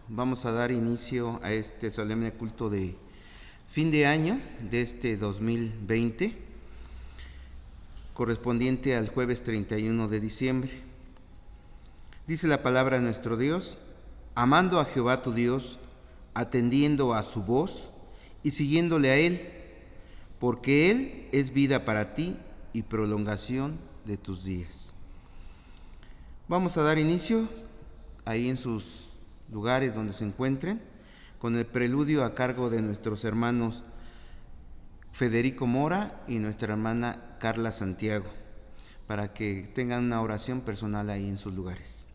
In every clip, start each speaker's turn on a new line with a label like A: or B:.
A: vamos a dar inicio a este solemne culto de fin de año de este 2020, correspondiente al jueves 31 de diciembre. Dice la palabra de nuestro Dios: amando a Jehová tu Dios, atendiendo a su voz y siguiéndole a Él, porque Él es vida para ti y prolongación de tus días. Vamos a dar inicio ahí en sus lugares donde se encuentren, con el preludio a cargo de nuestros hermanos Federico Mora y nuestra hermana Carla Santiago, para que tengan una oración personal ahí en sus lugares.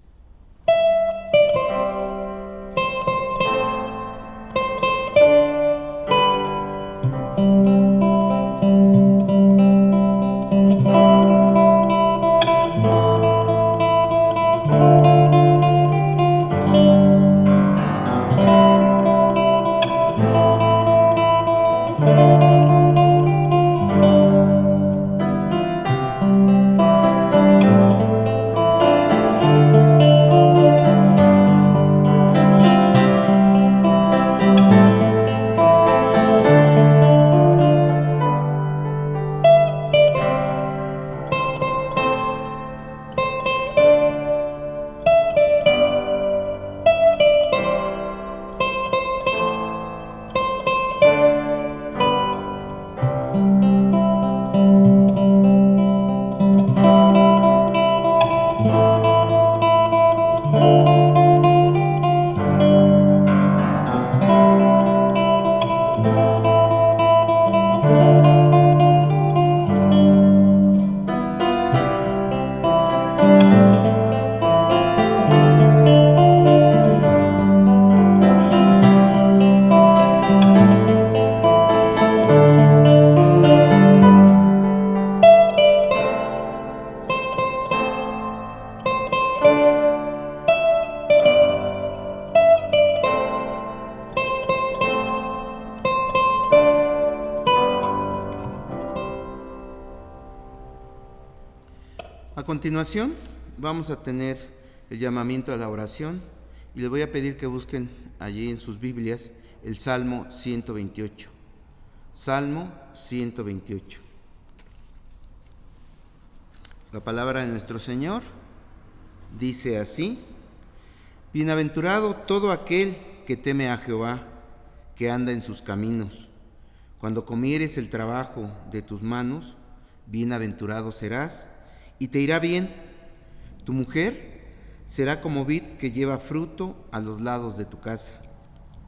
A: A continuación vamos a tener el llamamiento a la oración y les voy a pedir que busquen allí en sus Biblias el Salmo 128. Salmo 128. La palabra de nuestro Señor dice así: bienaventurado todo aquel que teme a Jehová, que anda en sus caminos. Cuando comieres el trabajo de tus manos, bienaventurado serás y te irá bien. Tu mujer será como vid que lleva fruto a los lados de tu casa,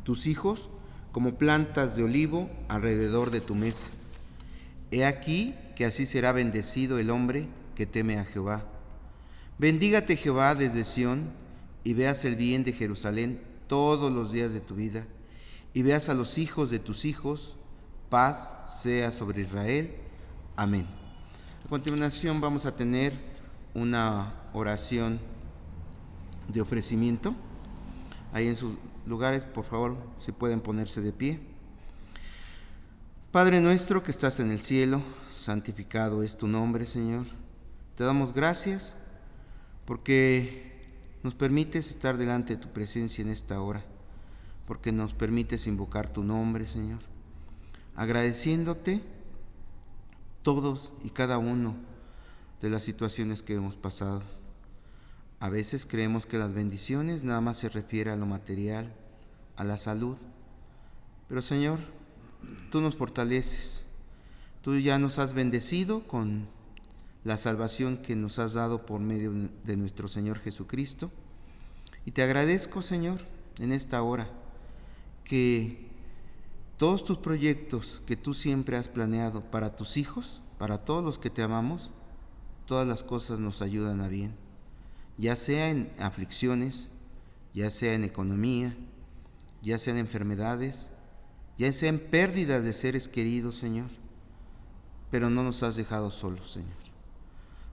A: tus hijos como plantas de olivo alrededor de tu mesa. He aquí que así será bendecido el hombre que teme a Jehová. Bendígate Jehová desde Sión, y veas el bien de Jerusalén todos los días de tu vida, y veas a los hijos de tus hijos. Paz sea sobre Israel. Amén. A continuación vamos a tener una oración de ofrecimiento. Ahí en sus lugares, por favor, si pueden ponerse de pie. Padre nuestro que estás en el cielo, santificado es tu nombre, Señor. Te damos gracias porque nos permites estar delante de tu presencia en esta hora, porque nos permites invocar tu nombre, Señor, agradeciéndote todos y cada uno de las situaciones que hemos pasado. A veces creemos que las bendiciones nada más se refiere a lo material, a la salud, pero Señor, tú nos fortaleces. Tú ya nos has bendecido con la salvación que nos has dado por medio de nuestro Señor Jesucristo, y te agradezco, Señor, en esta hora que todos tus proyectos que tú siempre has planeado para tus hijos, para todos los que te amamos, todas las cosas nos ayudan a bien, ya sea en aflicciones, ya sea en economía, ya sea en enfermedades, ya sea en pérdidas de seres queridos, Señor, pero no nos has dejado solos, Señor.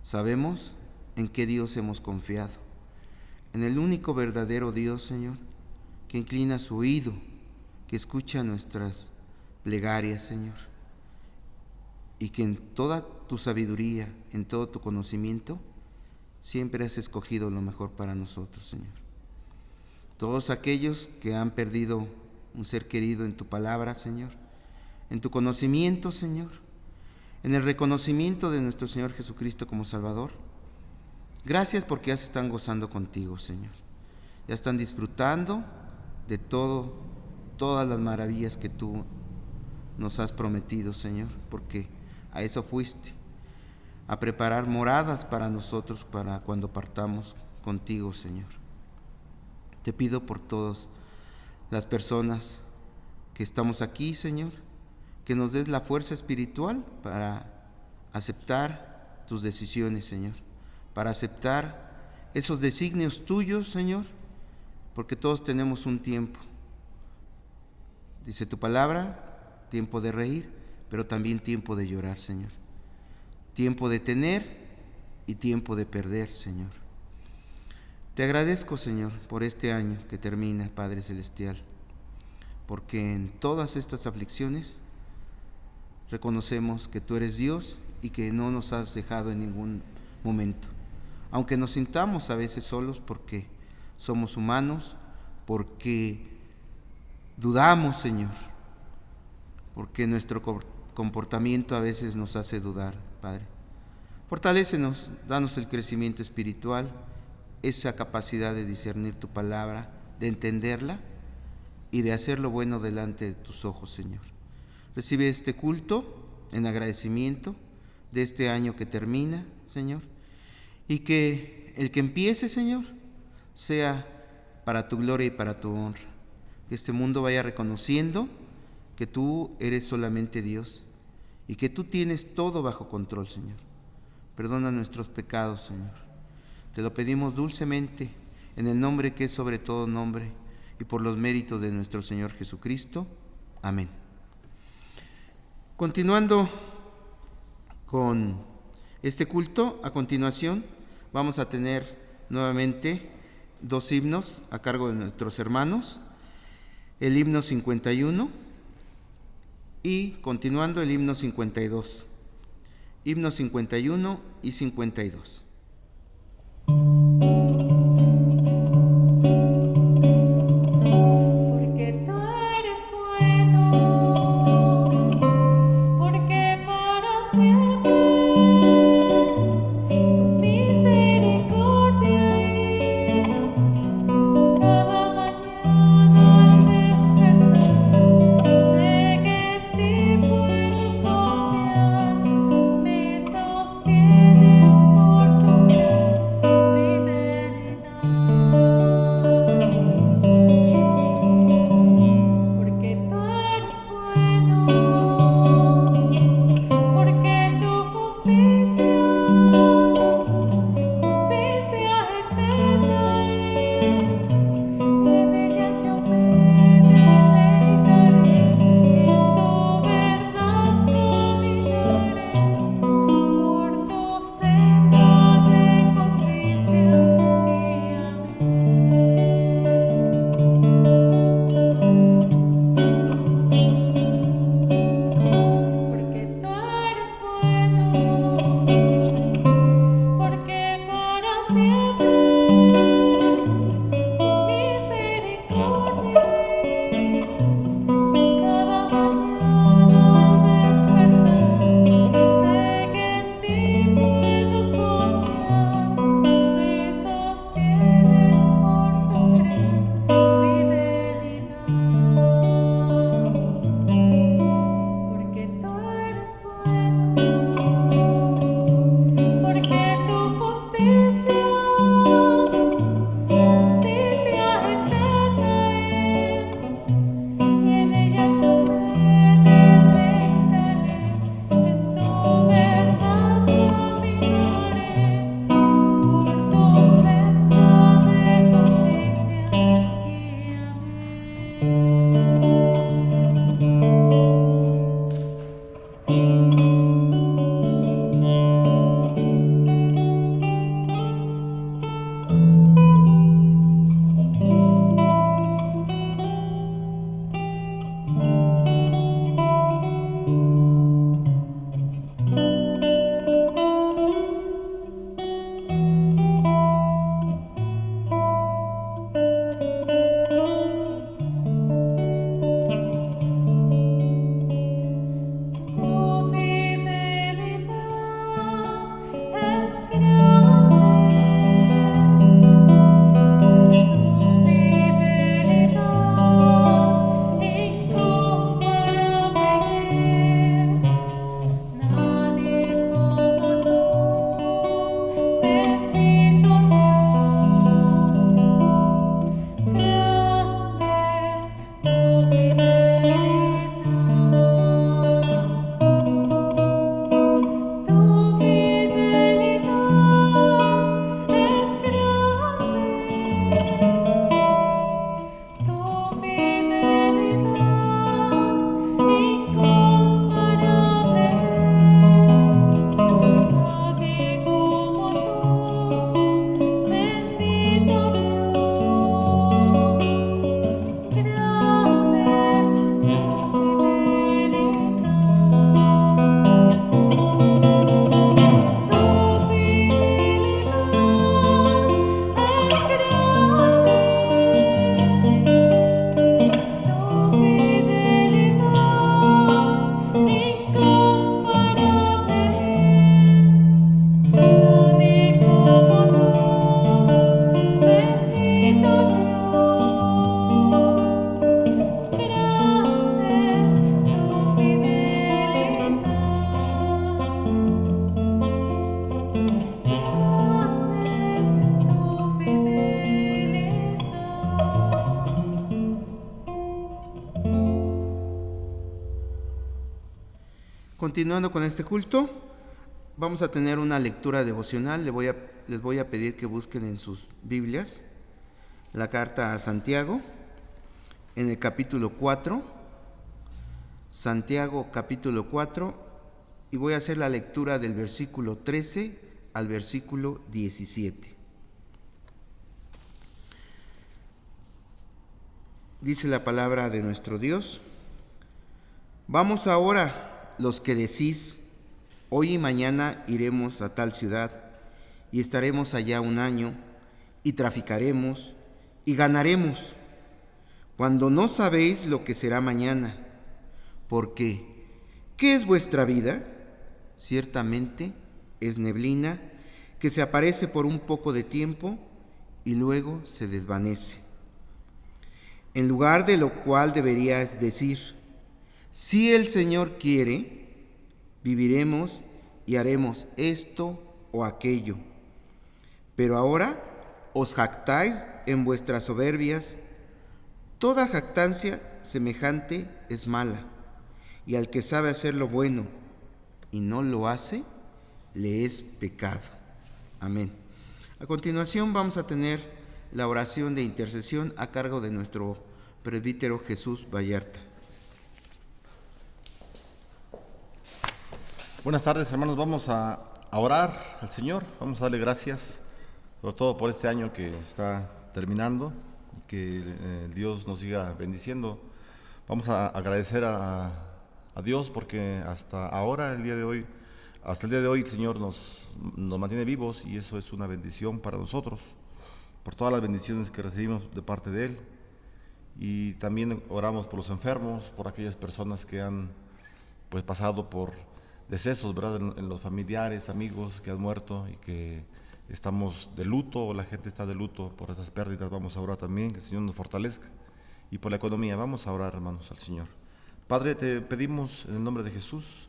A: Sabemos en qué Dios hemos confiado, en el único verdadero Dios, Señor, que inclina su oído, que escucha nuestras plegarias, Señor, y que en toda tu sabiduría, en todo tu conocimiento, siempre has escogido lo mejor para nosotros, Señor. todos aquellos que han perdido un ser querido en tu palabra, Señor, en tu conocimiento, Señor, en el reconocimiento de nuestro Señor Jesucristo como Salvador. Gracias porque ya se están gozando contigo, Señor. Ya están disfrutando de todas las maravillas que tú nos has prometido, Señor, porque a eso fuiste, a preparar moradas para nosotros para cuando partamos contigo, Señor. Te pido por todas las personas que estamos aquí, Señor, que nos des la fuerza espiritual para aceptar tus decisiones, Señor, para aceptar esos designios tuyos, Señor, porque todos tenemos un tiempo. Dice tu palabra, tiempo de reír, pero también tiempo de llorar, Señor. Tiempo de tener y tiempo de perder, Señor. Te agradezco, Señor, por este año que termina, Padre Celestial, porque en todas estas aflicciones reconocemos que tú eres Dios y que no nos has dejado en ningún momento. Aunque nos sintamos a veces solos porque somos humanos, porque dudamos, Señor, porque nuestro comportamiento a veces nos hace dudar, Padre. Fortalécenos, danos el crecimiento espiritual, esa capacidad de discernir tu palabra, de entenderla y de hacer lo bueno delante de tus ojos, Señor. Recibe este culto en agradecimiento de este año que termina, Señor, y que el que empiece, Señor, sea para tu gloria y para tu honra. Que este mundo vaya reconociendo que tú eres solamente Dios y que tú tienes todo bajo control, Señor. Perdona nuestros pecados, Señor. Te lo pedimos dulcemente en el nombre que es sobre todo nombre y por los méritos de nuestro Señor Jesucristo. Amén. Continuando con este culto, a continuación vamos a tener nuevamente 2 himnos a cargo de nuestros hermanos, el himno 51 y continuando el himno 52. Himno 51 y 52.
B: Me sostienes por tu gran
A: Continuando con este culto, vamos a tener una lectura devocional. Les voy a pedir que busquen en sus Biblias la carta a Santiago, en el capítulo 4, Santiago capítulo 4, y voy a hacer la lectura del versículo 13 al versículo 17. Dice la palabra de nuestro Dios: Vamos ahora los que decís, hoy y mañana iremos a tal ciudad, y estaremos allá un año, y traficaremos, y ganaremos, cuando no sabéis lo que será mañana. Porque, ¿qué es vuestra vida? Ciertamente es neblina que se aparece por un poco de tiempo y luego se desvanece. En lugar de lo cual deberías decir, si el Señor quiere, viviremos y haremos esto o aquello. Pero ahora os jactáis en vuestras soberbias. Toda jactancia semejante es mala, y al que sabe hacer lo bueno y no lo hace, le es pecado. Amén. A continuación vamos a tener la oración de intercesión a cargo de nuestro presbítero Jesús Vallarta.
B: Buenas tardes, hermanos. Vamos a orar al Señor. Vamos a darle gracias, sobre todo por este año que está terminando, que Dios nos siga bendiciendo. Vamos a agradecer a Dios porque hasta el día de hoy el Señor nos mantiene vivos, y eso es una bendición para nosotros, por todas las bendiciones que recibimos de parte de Él. Y también oramos por los enfermos, por aquellas personas que han pasado por decesos, ¿verdad? En los familiares, amigos que han muerto y que estamos de luto, o la gente está de luto por esas pérdidas. Vamos a orar también, que el Señor nos fortalezca. Y por la economía, vamos a orar, hermanos, al Señor. Padre, te pedimos en el nombre de Jesús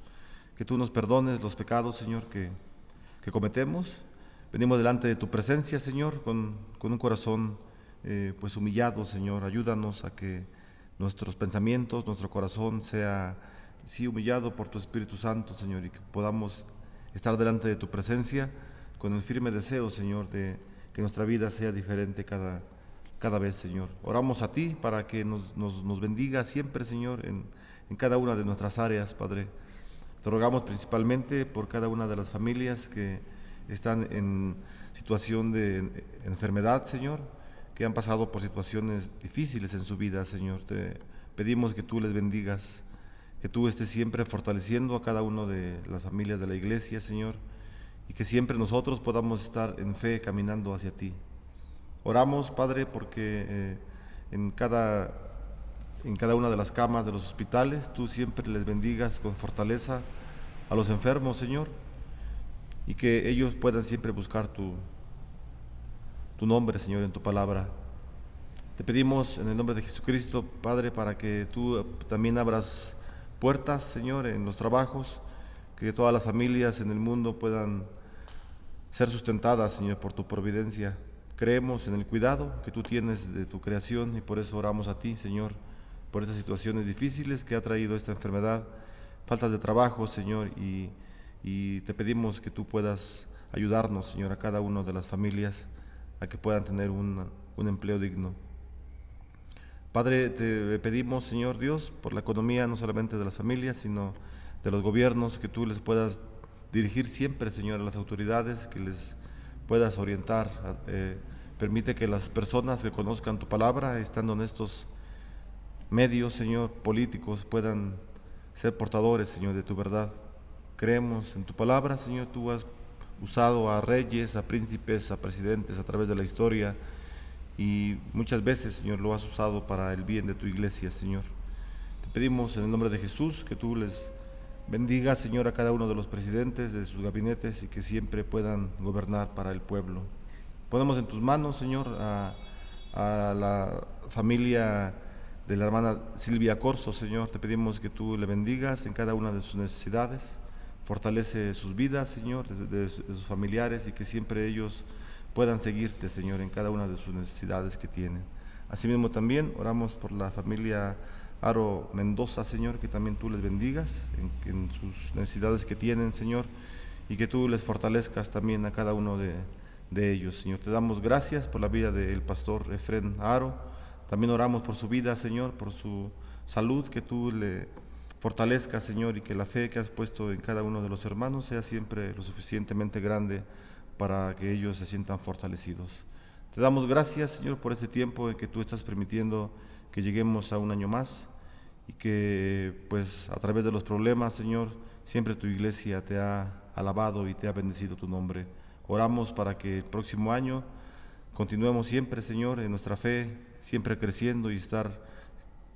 B: que tú nos perdones los pecados, Señor, que cometemos. Venimos delante de tu presencia, Señor, con un corazón humillado, Señor. Ayúdanos a que nuestros pensamientos, nuestro corazón sea humillado por tu Espíritu Santo, Señor, y que podamos estar delante de tu presencia con el firme deseo, Señor, de que nuestra vida sea diferente cada vez, Señor. Oramos a ti para que nos bendiga siempre, Señor, en cada una de nuestras áreas, Padre. Te rogamos principalmente por cada una de las familias que están en situación de enfermedad, Señor, que han pasado por situaciones difíciles en su vida, Señor. Te pedimos que tú les bendigas, que tú estés siempre fortaleciendo a cada una de las familias de la iglesia, Señor, y que siempre nosotros podamos estar en fe caminando hacia ti. Oramos, Padre, porque en cada una de las camas de los hospitales tú siempre les bendigas con fortaleza a los enfermos, Señor, y que ellos puedan siempre buscar tu nombre, Señor, en tu palabra. Te pedimos en el nombre de Jesucristo, Padre, para que tú también abras puertas, Señor, en los trabajos, que todas las familias en el mundo puedan ser sustentadas, Señor, por tu providencia. Creemos en el cuidado que tú tienes de tu creación, y por eso oramos a ti, Señor, por estas situaciones difíciles que ha traído esta enfermedad, faltas de trabajo, Señor, y te pedimos que tú puedas ayudarnos, Señor, a cada una de las familias a que puedan tener un empleo digno. Padre, te pedimos, Señor Dios, por la economía no solamente de las familias, sino de los gobiernos, que tú les puedas dirigir siempre, Señor, a las autoridades, que les puedas orientar. Permite que las personas que conozcan tu palabra, estando en estos medios, Señor, políticos, puedan ser portadores, Señor, de tu verdad. Creemos en tu palabra, Señor. Tú has usado a reyes, a príncipes, a presidentes a través de la historia, y muchas veces, Señor, lo has usado para el bien de tu iglesia, Señor. Te pedimos en el nombre de Jesús que tú les bendigas, Señor, a cada uno de los presidentes de sus gabinetes, y que siempre puedan gobernar para el pueblo. Ponemos en tus manos, Señor, a la familia de la hermana Silvia Corso, Señor. Te pedimos que tú le bendigas en cada una de sus necesidades. Fortalece sus vidas, Señor, de sus familiares, y que siempre ellos puedan seguirte, Señor, en cada una de sus necesidades que tienen. Asimismo también oramos por la familia Aro Mendoza, Señor, que también tú les bendigas en sus necesidades que tienen, Señor, y que tú les fortalezcas también a cada uno de ellos, Señor. Te damos gracias por la vida del pastor Efrén Aro. También oramos por su vida, Señor, por su salud, que tú le fortalezcas, Señor, y que la fe que has puesto en cada uno de los hermanos sea siempre lo suficientemente grande para que ellos se sientan fortalecidos. Te damos gracias, Señor, por este tiempo en que tú estás permitiendo que lleguemos a un año más y que, pues, a través de los problemas, Señor, siempre tu iglesia te ha alabado y te ha bendecido tu nombre. Oramos para que el próximo año continuemos siempre, Señor, en nuestra fe, siempre creciendo y estar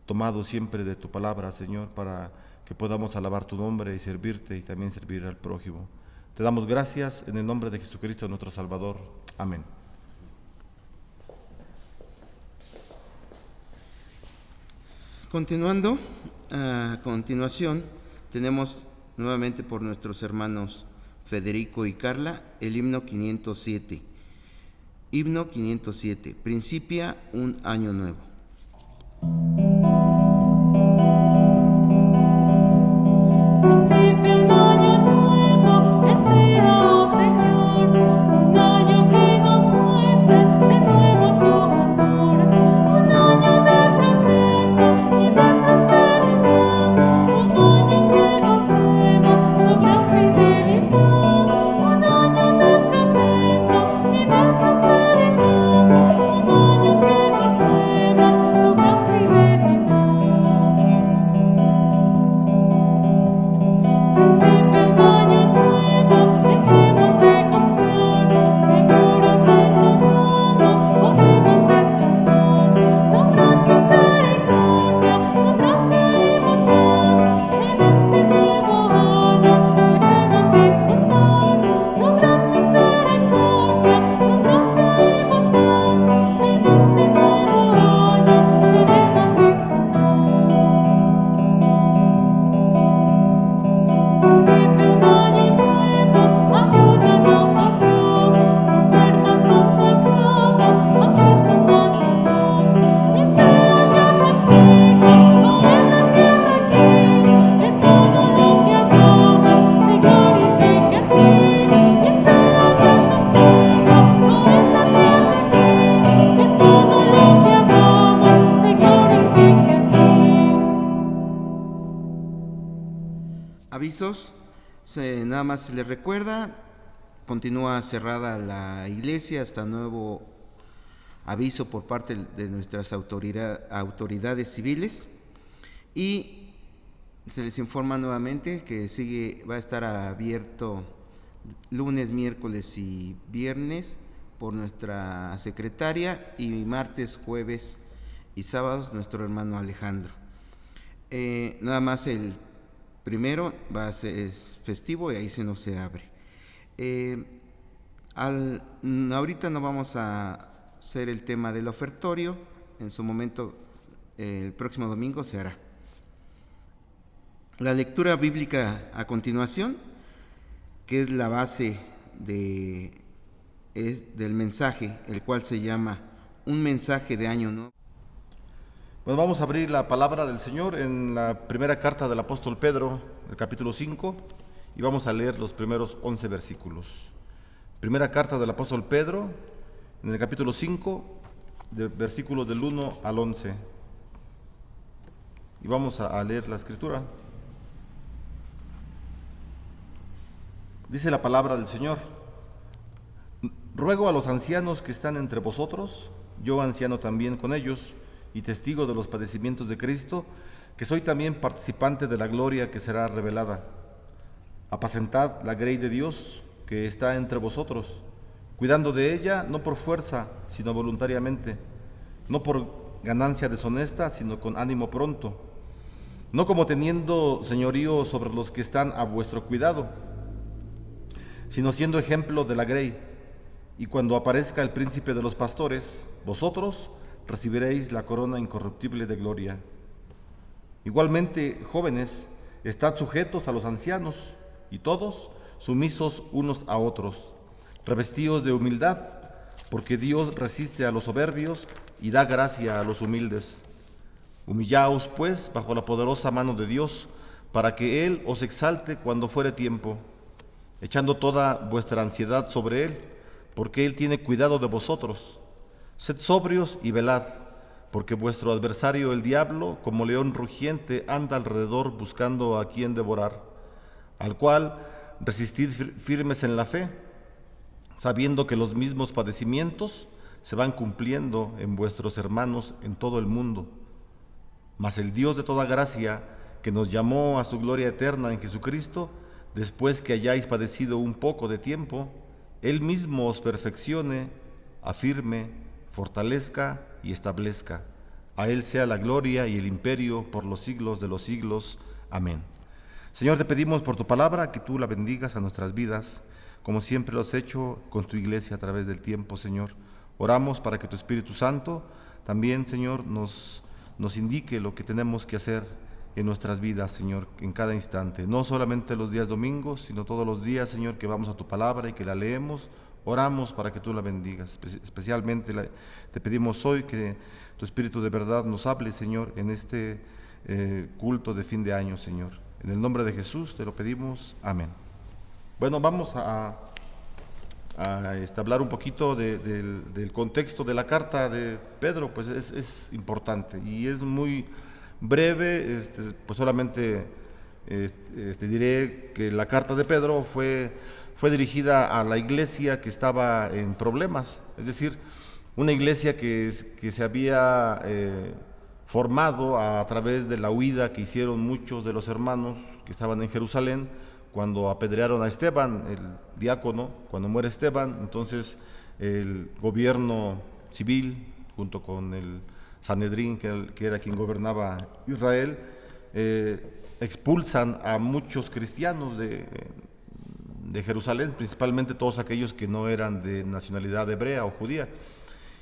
B: tomados siempre de tu palabra, Señor, para que podamos alabar tu nombre y servirte y también servir al prójimo. Te damos gracias en el nombre de Jesucristo, nuestro Salvador. Amén.
A: Continuando, a continuación tenemos nuevamente por nuestros hermanos Federico y Carla el himno 507. Himno 507. Principia un año nuevo. Avisos, nada más se les recuerda, continúa cerrada la iglesia hasta nuevo aviso por parte de nuestras autoridades civiles, y se les informa nuevamente que va a estar abierto lunes, miércoles y viernes por nuestra secretaria, y martes, jueves y sábados nuestro hermano Alejandro. Nada más el primero es festivo y ahí se abre. Ahorita no vamos a hacer el tema del ofertorio, en su momento el próximo domingo se hará. La lectura bíblica a continuación, que es la base del mensaje, el cual se llama Un mensaje de año nuevo.
B: Pues vamos a abrir la palabra del Señor en la primera carta del apóstol Pedro, el capítulo 5, y vamos a leer los primeros 11 versículos. Primera carta del apóstol Pedro, en el capítulo 5, de versículos del 1 al 11. Y vamos a leer la escritura. Dice la palabra del Señor: Ruego a los ancianos que están entre vosotros, yo anciano también con ellos, y testigo de los padecimientos de Cristo, que soy también participante de la gloria que será revelada. Apacentad la grey de Dios que está entre vosotros, cuidando de ella no por fuerza, sino voluntariamente, no por ganancia deshonesta, sino con ánimo pronto, no como teniendo señorío sobre los que están a vuestro cuidado, sino siendo ejemplo de la grey. Y cuando aparezca el príncipe de los pastores, vosotros recibiréis la corona incorruptible de gloria. Igualmente, jóvenes, estad sujetos a los ancianos, y todos sumisos unos a otros, revestidos de humildad, porque Dios resiste a los soberbios y da gracia a los humildes. Humillaos, pues, bajo la poderosa mano de Dios, para que Él os exalte cuando fuere tiempo, echando toda vuestra ansiedad sobre Él, porque Él tiene cuidado de vosotros. Sed sobrios y velad, porque vuestro adversario el diablo, como león rugiente, anda alrededor buscando a quien devorar, al cual resistid firmes en la fe, sabiendo que los mismos padecimientos se van cumpliendo en vuestros hermanos en todo el mundo. Mas el Dios de toda gracia, que nos llamó a su gloria eterna en Jesucristo, después que hayáis padecido un poco de tiempo, Él mismo os perfeccione, afirme, fortalezca y establezca. A Él sea la gloria y el imperio por los siglos de los siglos. Amén. Señor, te pedimos por tu palabra que tú la bendigas a nuestras vidas, como siempre lo has hecho con tu iglesia a través del tiempo, Señor. Oramos para que tu Espíritu Santo también, Señor, nos indique lo que tenemos que hacer en nuestras vidas, Señor, en cada instante. No solamente los días domingos, sino todos los días, Señor, que vamos a tu palabra y que la leemos. Oramos para que tú la bendigas. Especialmente te pedimos hoy que tu Espíritu de verdad nos hable, Señor, en este culto de fin de año, Señor. En el nombre de Jesús te lo pedimos. Amén. Bueno, vamos a hablar un poquito del contexto de la carta de Pedro. Pues es importante y es muy breve. Pues solamente diré que la carta de Pedro fue dirigida a la iglesia que estaba en problemas, es decir, una iglesia que se había formado a través de la huida que hicieron muchos de los hermanos que estaban en Jerusalén cuando apedrearon a Esteban, el diácono. Cuando muere Esteban, entonces el gobierno civil, junto con el Sanedrín, que era quien gobernaba Israel, expulsan a muchos cristianos de Jerusalén, principalmente todos aquellos que no eran de nacionalidad hebrea o judía.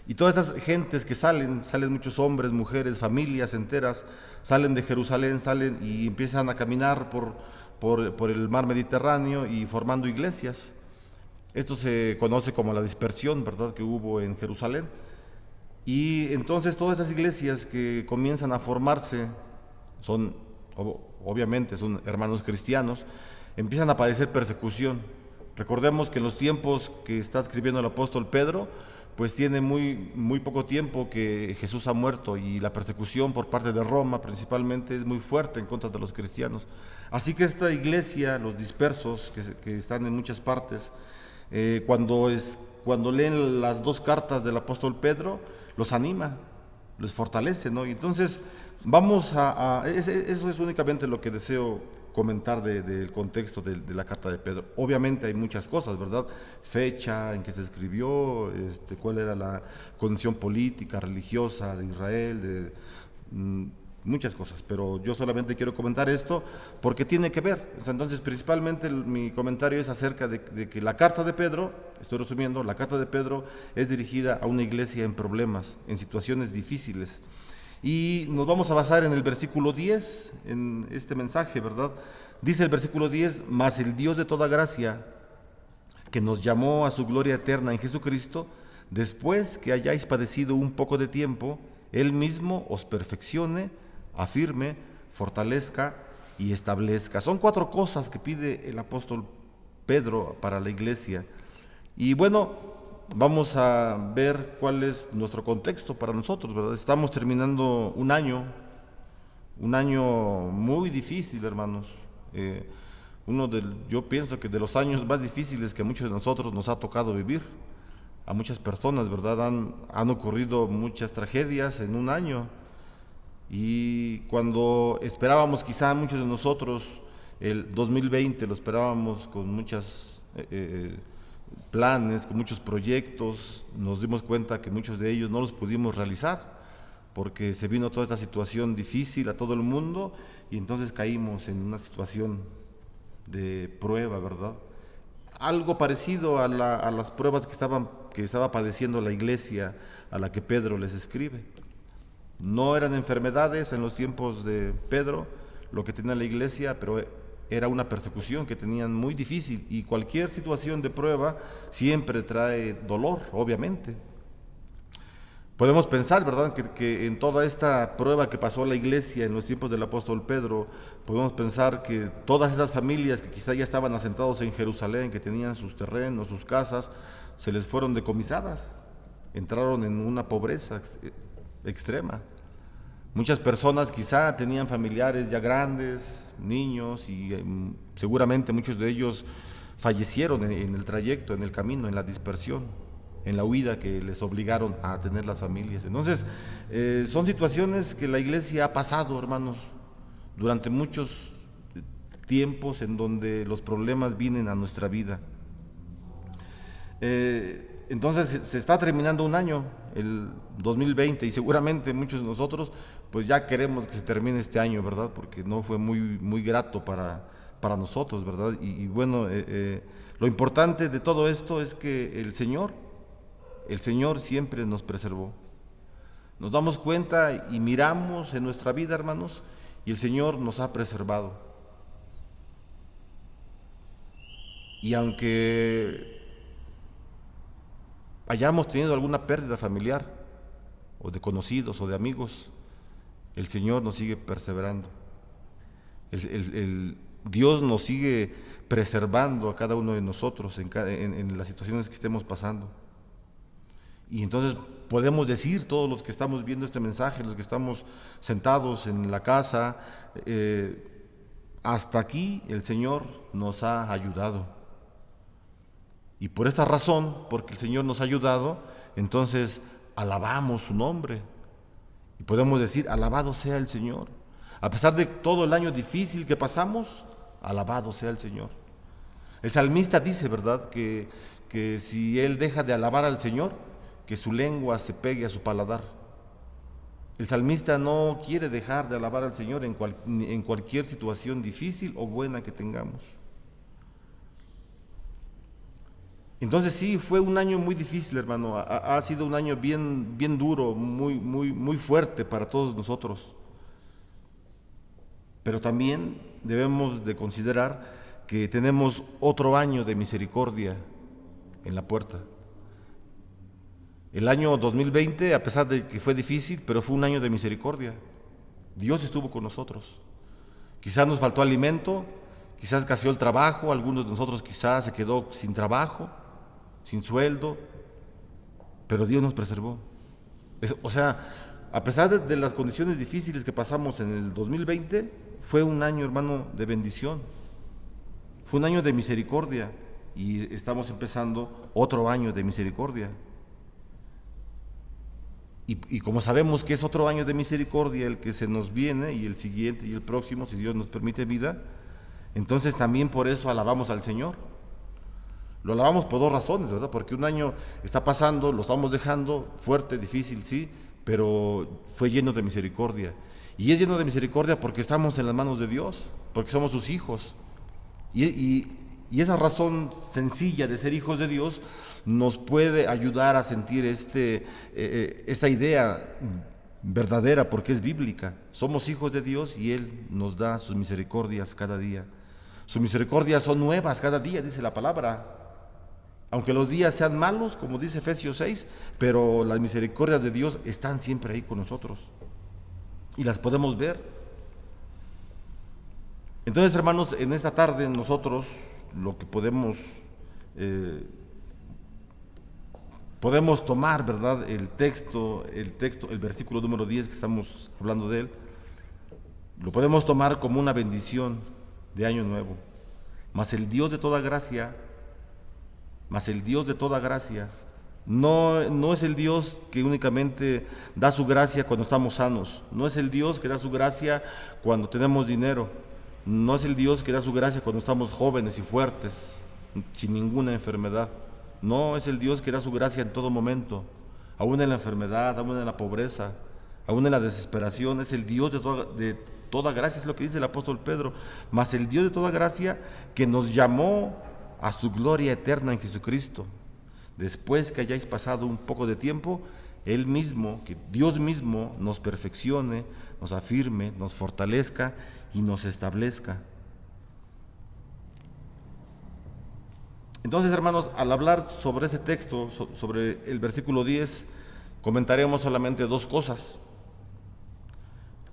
B: Y todas estas gentes que salen muchos hombres, mujeres, familias enteras, salen de Jerusalén, salen y empiezan a caminar por el mar Mediterráneo y formando iglesias. Esto se conoce como la dispersión, ¿verdad?, que hubo en Jerusalén. Y entonces todas esas iglesias que comienzan a formarse obviamente son hermanos cristianos, empiezan a padecer persecución. Recordemos que en los tiempos que está escribiendo el apóstol Pedro, pues tiene muy poco tiempo que Jesús ha muerto, y la persecución por parte de Roma principalmente es muy fuerte en contra de los cristianos. Así que esta iglesia, los dispersos que están en muchas partes, cuando leen las dos cartas del apóstol Pedro, los anima, los fortalece, ¿no? Y entonces eso es únicamente lo que deseo comentar del contexto de la carta de Pedro. Obviamente hay muchas cosas, ¿verdad? Fecha en que se escribió, cuál era la condición política, religiosa de Israel, muchas cosas, pero yo solamente quiero comentar esto porque tiene que ver. Entonces, principalmente mi comentario es acerca de que la carta de Pedro, estoy resumiendo, la carta de Pedro es dirigida a una iglesia en problemas, en situaciones difíciles. Y nos vamos a basar en el versículo 10, en este mensaje, ¿verdad? Dice el versículo 10, mas el Dios de toda gracia, que nos llamó a su gloria eterna en Jesucristo, después que hayáis padecido un poco de tiempo, Él mismo os perfeccione, afirme, fortalezca y establezca. Son 4 cosas que pide el apóstol Pedro para la iglesia. Y bueno, vamos a ver cuál es nuestro contexto para nosotros, ¿verdad? Estamos terminando un año muy difícil, hermanos. Yo pienso que de los años más difíciles que a muchos de nosotros nos ha tocado vivir. A muchas personas, ¿verdad? Han ocurrido muchas tragedias en un año. Y cuando esperábamos, quizá muchos de nosotros, el 2020 lo esperábamos con muchas planes, con muchos proyectos, nos dimos cuenta que muchos de ellos no los pudimos realizar porque se vino toda esta situación difícil a todo el mundo, y entonces caímos en una situación de prueba, ¿verdad? Algo parecido a las pruebas que estaba padeciendo la iglesia a la que Pedro les escribe. No eran enfermedades en los tiempos de Pedro lo que tenía la iglesia, pero era una persecución que tenían muy difícil, y cualquier situación de prueba siempre trae dolor, obviamente. Podemos pensar, ¿verdad?, que en toda esta prueba que pasó la iglesia en los tiempos del apóstol Pedro, podemos pensar que todas esas familias que quizá ya estaban asentados en Jerusalén, que tenían sus terrenos, sus casas, se les fueron decomisadas, entraron en una pobreza extrema. Muchas personas quizá tenían familiares ya grandes, niños, y seguramente muchos de ellos fallecieron en el trayecto, en el camino, en la dispersión, en la huida que les obligaron a tener las familias. Entonces, son situaciones que la iglesia ha pasado, hermanos, durante muchos tiempos en donde los problemas vienen a nuestra vida. Entonces se está terminando un año, el 2020, y seguramente muchos de nosotros pues ya queremos que se termine este año, ¿verdad? Porque no fue muy grato para nosotros, ¿verdad? Y bueno, lo importante de todo esto es que el Señor siempre nos preservó. Nos damos cuenta y miramos en nuestra vida, hermanos, y el Señor nos ha preservado. Y aunque hayamos tenido alguna pérdida familiar, o de conocidos, o de amigos, el Señor nos sigue perseverando. Dios nos sigue preservando a cada uno de nosotros en las situaciones que estemos pasando. Y entonces podemos decir, todos los que estamos viendo este mensaje, los que estamos sentados en la casa, hasta aquí el Señor nos ha ayudado. Y por esta razón, porque el Señor nos ha ayudado, entonces alabamos su nombre. Y podemos decir, alabado sea el Señor. A pesar de todo el año difícil que pasamos, alabado sea el Señor. El salmista dice, ¿verdad?, que si él deja de alabar al Señor, que su lengua se pegue a su paladar. El salmista no quiere dejar de alabar al Señor en cualquier situación difícil o buena que tengamos. Entonces sí, fue un año muy difícil, hermano. Ha sido un año bien duro, muy fuerte para todos nosotros. Pero también debemos de considerar que tenemos otro año de misericordia en la puerta. El año 2020, a pesar de que fue difícil, pero fue un año de misericordia. Dios estuvo con nosotros. Quizás nos faltó alimento, quizás escaseó el trabajo, algunos de nosotros quizás se quedó sin trabajo, sin sueldo, pero Dios nos preservó. O sea, a pesar de las condiciones difíciles que pasamos en el 2020, fue un año, hermano, de bendición. Fue un año de misericordia y estamos empezando otro año de misericordia. Y como sabemos que es otro año de misericordia el que se nos viene, y el siguiente y el próximo, si Dios nos permite vida, entonces también por eso alabamos al Señor. Lo alabamos por dos razones, ¿verdad? Porque un año está pasando, lo estamos dejando fuerte, difícil, sí, pero fue lleno de misericordia. Y es lleno de misericordia porque estamos en las manos de Dios, porque somos sus hijos. Y esa razón sencilla de ser hijos de Dios nos puede ayudar a sentir esta idea verdadera, porque es bíblica. Somos hijos de Dios y Él nos da sus misericordias cada día. Sus misericordias son nuevas cada día, dice la palabra. Aunque los días sean malos, como dice Efesios 6, pero las misericordias de Dios están siempre ahí con nosotros y las podemos ver. Entonces, hermanos, en esta tarde nosotros lo que podemos tomar, ¿verdad?, el texto, el versículo número 10 que estamos hablando de él, lo podemos tomar como una bendición de año nuevo. Mas el Dios de toda gracia no es el Dios que únicamente da su gracia cuando estamos sanos, no es el Dios que da su gracia cuando tenemos dinero, no es el Dios que da su gracia cuando estamos jóvenes y fuertes, sin ninguna enfermedad. No, es el Dios que da su gracia en todo momento, aún en la enfermedad, aún en la pobreza, aún en la desesperación. Es el Dios de toda gracia, es lo que dice el apóstol Pedro, mas el Dios de toda gracia que nos llamó a su gloria eterna en Jesucristo. Después que hayáis pasado un poco de tiempo, Él mismo, que Dios mismo nos perfeccione, nos afirme, nos fortalezca y nos establezca. Entonces, hermanos, al hablar sobre ese texto, sobre el versículo 10, Comentaremos solamente dos cosas.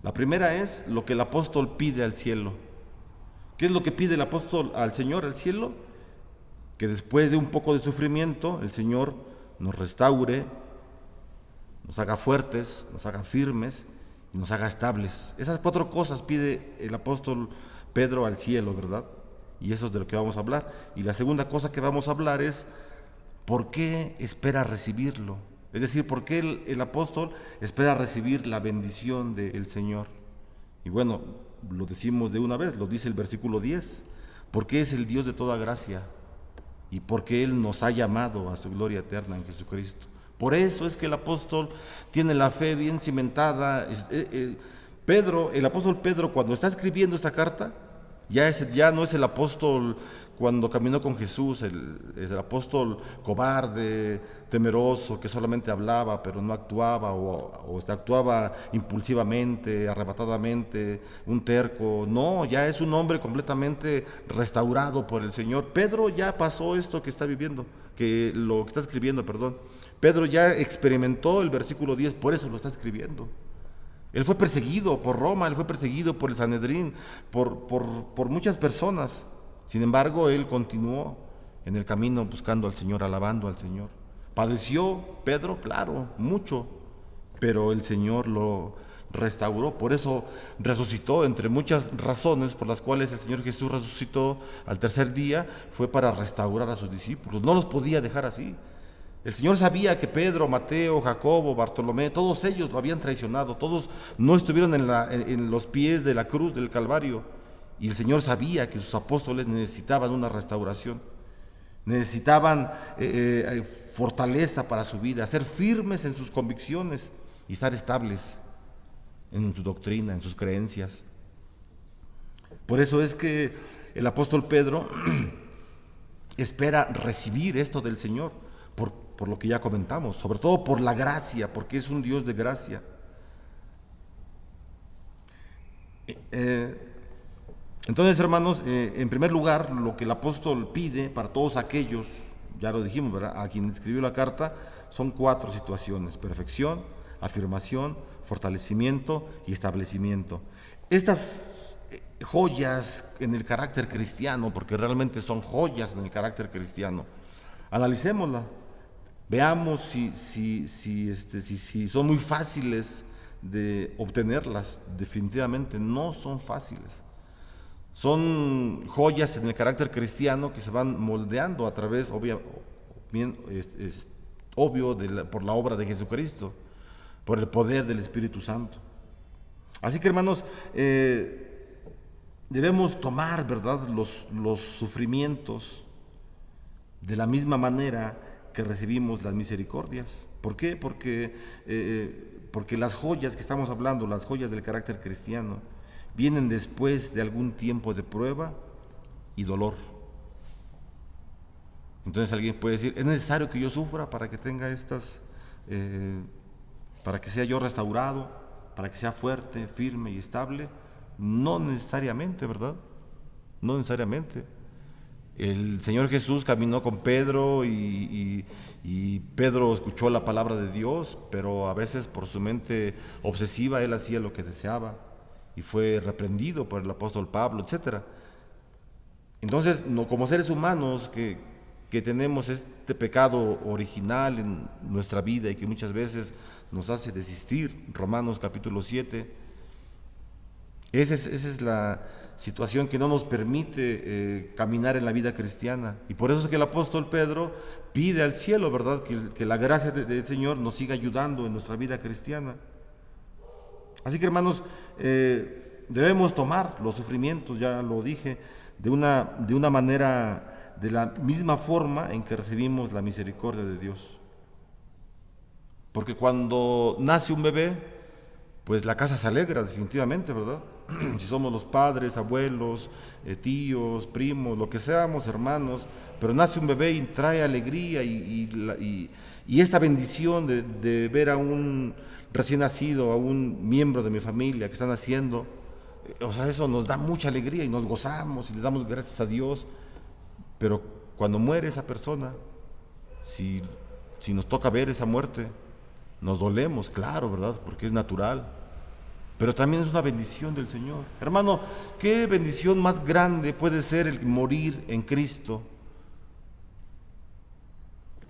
B: La primera es lo que el apóstol pide al cielo. ¿Qué es lo que pide el apóstol al Señor, al cielo? Que después de un poco de sufrimiento, el Señor nos restaure, nos haga fuertes, nos haga firmes y nos haga estables. Esas cuatro cosas pide el apóstol Pedro al cielo, ¿verdad? Y eso es de lo que vamos a hablar. Y la segunda cosa que vamos a hablar es ¿por qué espera recibirlo? Es decir, ¿por qué el apóstol espera recibir la bendición del Señor? Y bueno, lo decimos de una vez, lo dice el versículo 10, porque es el Dios de toda gracia y porque Él nos ha llamado a su gloria eterna en Jesucristo. Por eso es que el apóstol tiene la fe bien cimentada. El apóstol Pedro, cuando está escribiendo esta carta, ya no es el apóstol cuando caminó con Jesús, es el apóstol cobarde, temeroso, que solamente hablaba pero no actuaba, o actuaba impulsivamente, arrebatadamente, un terco. No, ya es un hombre completamente restaurado por el Señor. Pedro ya pasó esto que está viviendo, lo que está escribiendo, perdón. Pedro ya experimentó el versículo 10, por eso lo está escribiendo. Él fue perseguido por Roma, él fue perseguido por el Sanedrín, por muchas personas. Sin embargo, él continuó en el camino buscando al Señor, alabando al Señor. Padeció Pedro, claro, mucho, pero el Señor lo restauró. Por eso resucitó, entre muchas razones por las cuales el Señor Jesús resucitó al tercer día, fue para restaurar a sus discípulos. No los podía dejar así. El Señor sabía que Pedro, Mateo, Jacobo, Bartolomé, todos ellos lo habían traicionado, todos no estuvieron en los pies de la cruz del Calvario. Y el Señor sabía que sus apóstoles necesitaban una restauración, necesitaban fortaleza para su vida, ser firmes en sus convicciones y estar estables en su doctrina, en sus creencias. Por eso es que el apóstol Pedro espera recibir esto del Señor, por lo que ya comentamos, sobre todo por la gracia, porque es un Dios de gracia. Entonces, hermanos, en primer lugar, lo que el apóstol pide para todos aquellos, ya lo dijimos, ¿verdad?, a quien escribió la carta, son 4 situaciones: perfección, afirmación, fortalecimiento y establecimiento. Estas joyas en el carácter cristiano, porque realmente son joyas en el carácter cristiano, analicémosla. Veamos si son muy fáciles de obtenerlas. Definitivamente no son fáciles. Son joyas en el carácter cristiano que se van moldeando a través, obvio, por la obra de Jesucristo, por el poder del Espíritu Santo. Así que, hermanos, debemos tomar, ¿verdad?, los sufrimientos de la misma manera que recibimos las misericordias. ¿Por qué? Porque las joyas que estamos hablando, las joyas del carácter cristiano, vienen después de algún tiempo de prueba y dolor. Entonces alguien puede decir, ¿es necesario que yo sufra para que tenga para que sea yo restaurado, para que sea fuerte, firme y estable? No necesariamente, ¿verdad? No necesariamente. El Señor Jesús caminó con Pedro y Pedro escuchó la palabra de Dios, pero a veces por su mente obsesiva él hacía lo que deseaba y fue reprendido por el apóstol Pablo, etc. Entonces, como seres humanos que tenemos este pecado original en nuestra vida y que muchas veces nos hace desistir, Romanos capítulo 7, esa es la situación que no nos permite caminar en la vida cristiana. Y por eso es que el apóstol Pedro pide al cielo, ¿verdad?, que la gracia del Señor nos siga ayudando en nuestra vida cristiana. Así que, hermanos, debemos tomar los sufrimientos, ya lo dije, de una manera, de la misma forma en que recibimos la misericordia de Dios. Porque cuando nace un bebé, pues la casa se alegra definitivamente, ¿verdad? Si somos los padres, abuelos, tíos, primos, lo que seamos, hermanos, pero nace un bebé y trae alegría y esta bendición de ver a un recién nacido, a un miembro de mi familia que está naciendo, o sea, eso nos da mucha alegría y nos gozamos y le damos gracias a Dios. Pero cuando muere esa persona, si nos toca ver esa muerte, nos dolemos, claro, ¿verdad? Porque es natural. Pero también es una bendición del Señor. Hermano, ¿qué bendición más grande puede ser el morir en Cristo?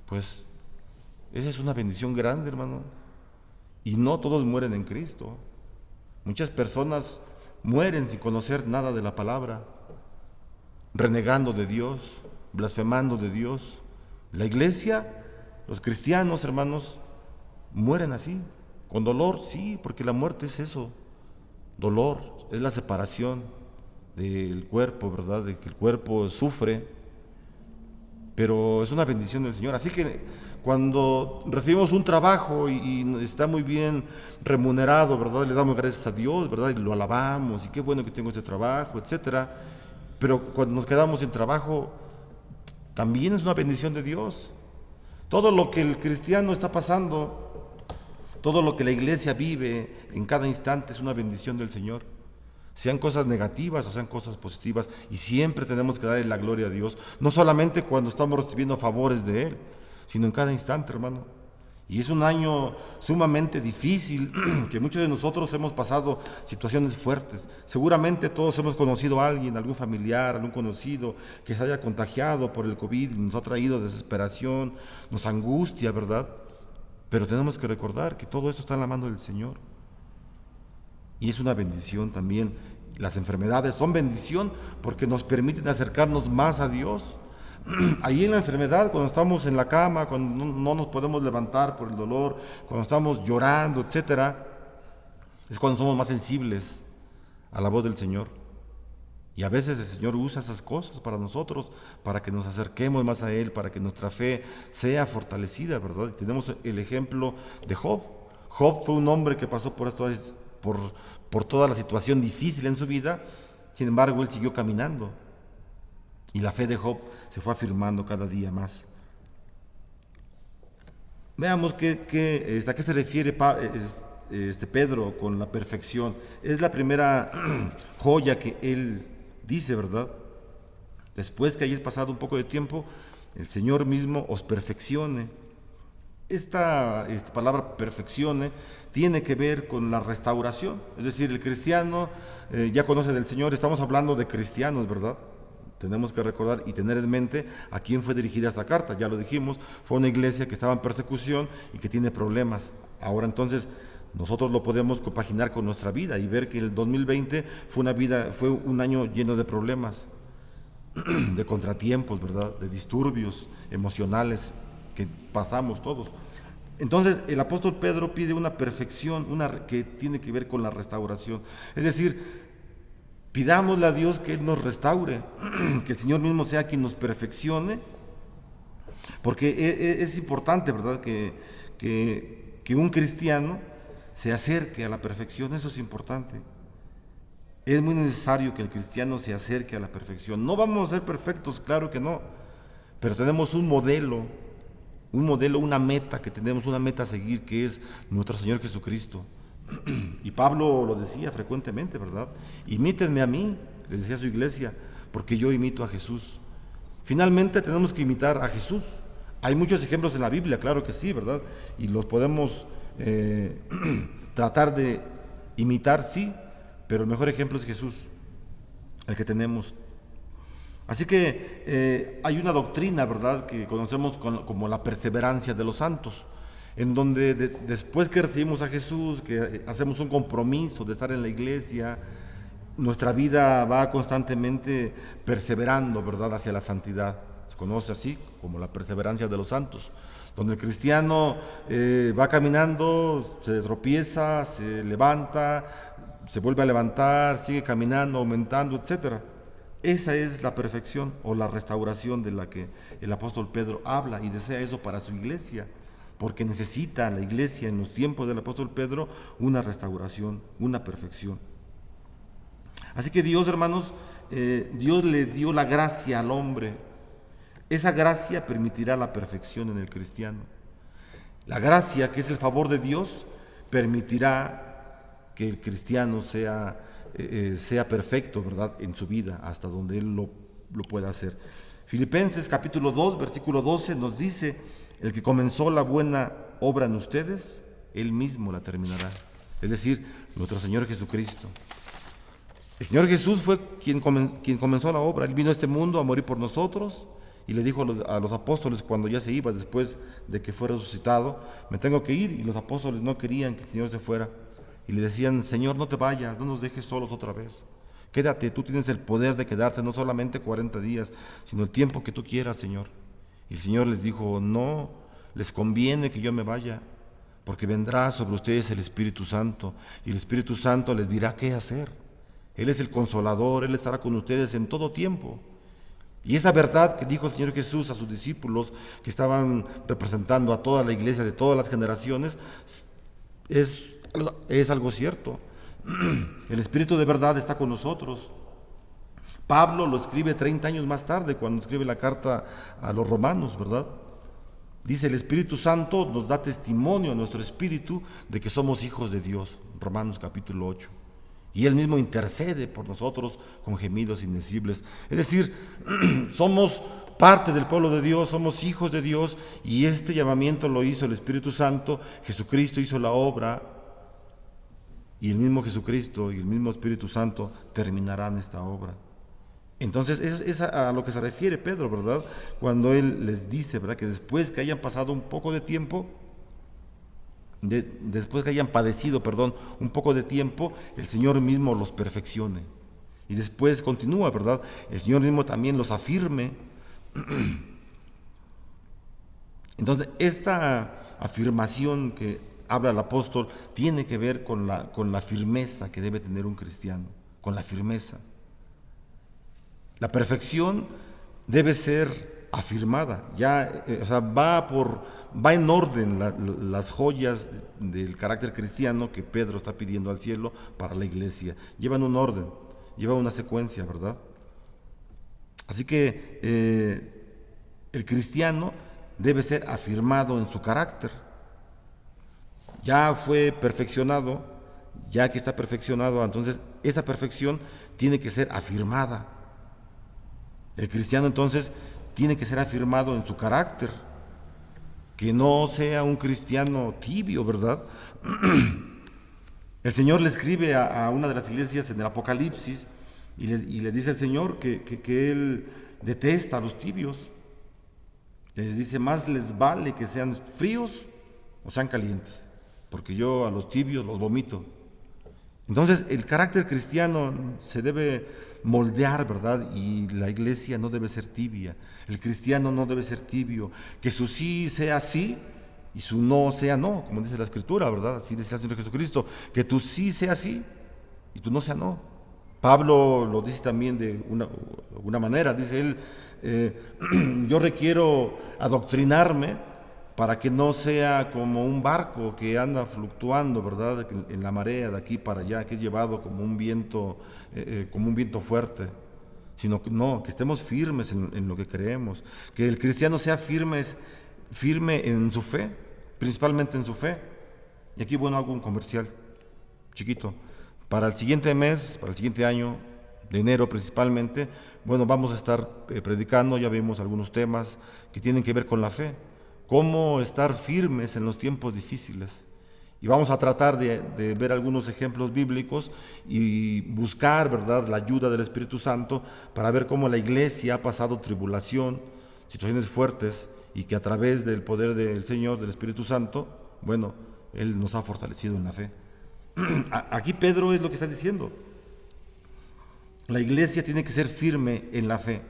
B: Pues esa es una bendición grande, hermano. Y no todos mueren en Cristo. Muchas personas mueren sin conocer nada de la palabra, renegando de Dios, blasfemando de Dios. La iglesia, los cristianos, hermanos, mueren así, con dolor, sí, porque la muerte es eso, dolor, es la separación del cuerpo, ¿verdad? De que el cuerpo sufre, pero es una bendición del Señor. Así que cuando recibimos un trabajo y está muy bien remunerado, ¿verdad? Le damos gracias a Dios, ¿verdad? Y lo alabamos, y qué bueno que tengo este trabajo, etcétera. Pero cuando nos quedamos sin trabajo, también es una bendición de Dios. Todo lo que el cristiano está pasando, todo lo que la iglesia vive en cada instante es una bendición del Señor. Sean cosas negativas o sean cosas positivas, y siempre tenemos que darle la gloria a Dios, no solamente cuando estamos recibiendo favores de Él, sino en cada instante, hermano. Y es un año sumamente difícil, que muchos de nosotros hemos pasado situaciones fuertes. Seguramente todos hemos conocido a alguien, algún familiar, algún conocido que se haya contagiado por el COVID y nos ha traído desesperación, nos angustia, ¿verdad? Pero tenemos que recordar que todo esto está en la mano del Señor. Y es una bendición también. Las enfermedades son bendición porque nos permiten acercarnos más a Dios. Ahí en la enfermedad, cuando estamos en la cama, cuando no nos podemos levantar por el dolor, cuando estamos llorando, etcétera, es cuando somos más sensibles a la voz del Señor. Y a veces el Señor usa esas cosas para nosotros, para que nos acerquemos más a Él, para que nuestra fe sea fortalecida, ¿verdad? Y tenemos el ejemplo de Job. Job fue un hombre que pasó por toda la situación difícil en su vida. Sin embargo, él siguió caminando. Y la fe de Job se fue afirmando cada día más. Veamos a qué se refiere Pedro con la perfección. Es la primera joya que él dice, ¿verdad? Después que hayáis pasado un poco de tiempo, el Señor mismo os perfeccione. Esta palabra perfeccione tiene que ver con la restauración. Es decir, el cristiano ya conoce del Señor. Estamos hablando de cristianos, ¿verdad? Tenemos que recordar y tener en mente a quién fue dirigida esta carta. Ya lo dijimos, fue una iglesia que estaba en persecución y que tiene problemas. Ahora entonces nosotros lo podemos compaginar con nuestra vida y ver que el 2020 fue un año lleno de problemas, de contratiempos, ¿verdad? De disturbios emocionales que pasamos todos. Entonces el apóstol Pedro pide una perfección, que tiene que ver con la restauración. Es decir, pidámosle a Dios que Él nos restaure, que el Señor mismo sea quien nos perfeccione, porque es importante, ¿verdad?, que un cristiano se acerque a la perfección. Eso es importante. Es muy necesario que el cristiano se acerque a la perfección. No vamos a ser perfectos, claro que no, pero tenemos un modelo, una meta una meta a seguir, que es nuestro Señor Jesucristo. Y Pablo lo decía frecuentemente, ¿verdad? Imítenme a mí, le decía a su iglesia, porque yo imito a Jesús. Finalmente tenemos que imitar a Jesús. Hay muchos ejemplos en la Biblia, claro que sí, ¿verdad? Y los podemos tratar de imitar, sí, pero el mejor ejemplo es Jesús, el que tenemos. Así que hay una doctrina, ¿verdad?, que conocemos como la perseverancia de los santos, en donde después que recibimos a Jesús, que hacemos un compromiso de estar en la iglesia, nuestra vida va constantemente perseverando, ¿verdad?, hacia la santidad. Se conoce así como la perseverancia de los santos, donde el cristiano va caminando, se tropieza, se levanta, se vuelve a levantar, sigue caminando, aumentando, etcétera. Esa es la perfección o la restauración de la que el apóstol Pedro habla, y desea eso para su iglesia, porque necesita la iglesia en los tiempos del apóstol Pedro una restauración, una perfección. Así que Dios, hermanos, Dios le dio la gracia al hombre. Esa gracia permitirá la perfección en el cristiano. La gracia, que es el favor de Dios, permitirá que el cristiano sea perfecto, ¿verdad?, en su vida, hasta donde él lo pueda hacer. Filipenses capítulo 2, versículo 12 nos dice: el que comenzó la buena obra en ustedes, Él mismo la terminará. Es decir, nuestro Señor Jesucristo. El Señor Jesús fue quien comenzó la obra. Él vino a este mundo a morir por nosotros y le dijo a los apóstoles cuando ya se iba, después de que fue resucitado: me tengo que ir. Y los apóstoles no querían que el Señor se fuera. Y le decían: Señor, no te vayas, no nos dejes solos otra vez. Quédate, tú tienes el poder de quedarte no solamente 40 días, sino el tiempo que tú quieras, Señor. Y el Señor les dijo: no, les conviene que yo me vaya, porque vendrá sobre ustedes el Espíritu Santo, y el Espíritu Santo les dirá qué hacer. Él es el Consolador, Él estará con ustedes en todo tiempo. Y esa verdad que dijo el Señor Jesús a sus discípulos, que estaban representando a toda la iglesia de todas las generaciones, es algo cierto. El Espíritu de verdad está con nosotros. Pablo lo escribe 30 años más tarde, cuando escribe la carta a los romanos, ¿verdad? Dice: el Espíritu Santo nos da testimonio a nuestro espíritu de que somos hijos de Dios. Romanos capítulo 8. Y Él mismo intercede por nosotros con gemidos indecibles. Es decir, somos parte del pueblo de Dios, somos hijos de Dios, y este llamamiento lo hizo el Espíritu Santo. Jesucristo hizo la obra, y el mismo Jesucristo y el mismo Espíritu Santo terminarán esta obra. Entonces es a lo que se refiere Pedro, ¿verdad? Cuando él les dice, ¿verdad?, que después que hayan pasado un poco de tiempo, después que hayan padecido, un poco de tiempo, el Señor mismo los perfeccione. Y después continúa, ¿verdad? El Señor mismo también los afirme. Entonces, esta afirmación que habla el apóstol tiene que ver con la firmeza que debe tener un cristiano, con la firmeza. La perfección debe ser afirmada, va en orden las joyas del carácter cristiano que Pedro está pidiendo al cielo para la iglesia. Llevan un orden, llevan una secuencia, ¿verdad? Así que el cristiano debe ser afirmado en su carácter. Ya fue perfeccionado, ya que está perfeccionado, entonces esa perfección tiene que ser afirmada. El cristiano entonces tiene que ser afirmado en su carácter, que no sea un cristiano tibio, ¿verdad? El Señor le escribe a una de las iglesias en el Apocalipsis y le dice al Señor que Él detesta a los tibios. Les dice: más les vale que sean fríos o sean calientes, porque yo a los tibios los vomito. Entonces el carácter cristiano se debe moldear, ¿verdad? Y la iglesia no debe ser tibia. El cristiano no debe ser tibio. Que su sí sea sí y su no sea no, como dice la Escritura, ¿verdad? Así decía el Señor Jesucristo: que tu sí sea sí y tu no sea no. Pablo lo dice también de una manera. Dice él: yo requiero adoctrinarme para que no sea como un barco que anda fluctuando, ¿verdad?, en la marea de aquí para allá, que es llevado como un viento fuerte, sino que estemos firmes en lo que creemos, que el cristiano sea firme en su fe, principalmente en su fe. Y aquí, hago un comercial chiquito. Para el siguiente mes, para el siguiente año, de enero principalmente, vamos a estar predicando. Ya vimos algunos temas que tienen que ver con la fe. Cómo estar firmes en los tiempos difíciles. Y vamos a tratar de ver algunos ejemplos bíblicos y buscar, ¿verdad?, la ayuda del Espíritu Santo para ver cómo la iglesia ha pasado tribulación, situaciones fuertes, y que a través del poder del Señor, del Espíritu Santo, Él nos ha fortalecido en la fe. Aquí Pedro es lo que está diciendo. La iglesia tiene que ser firme en la fe.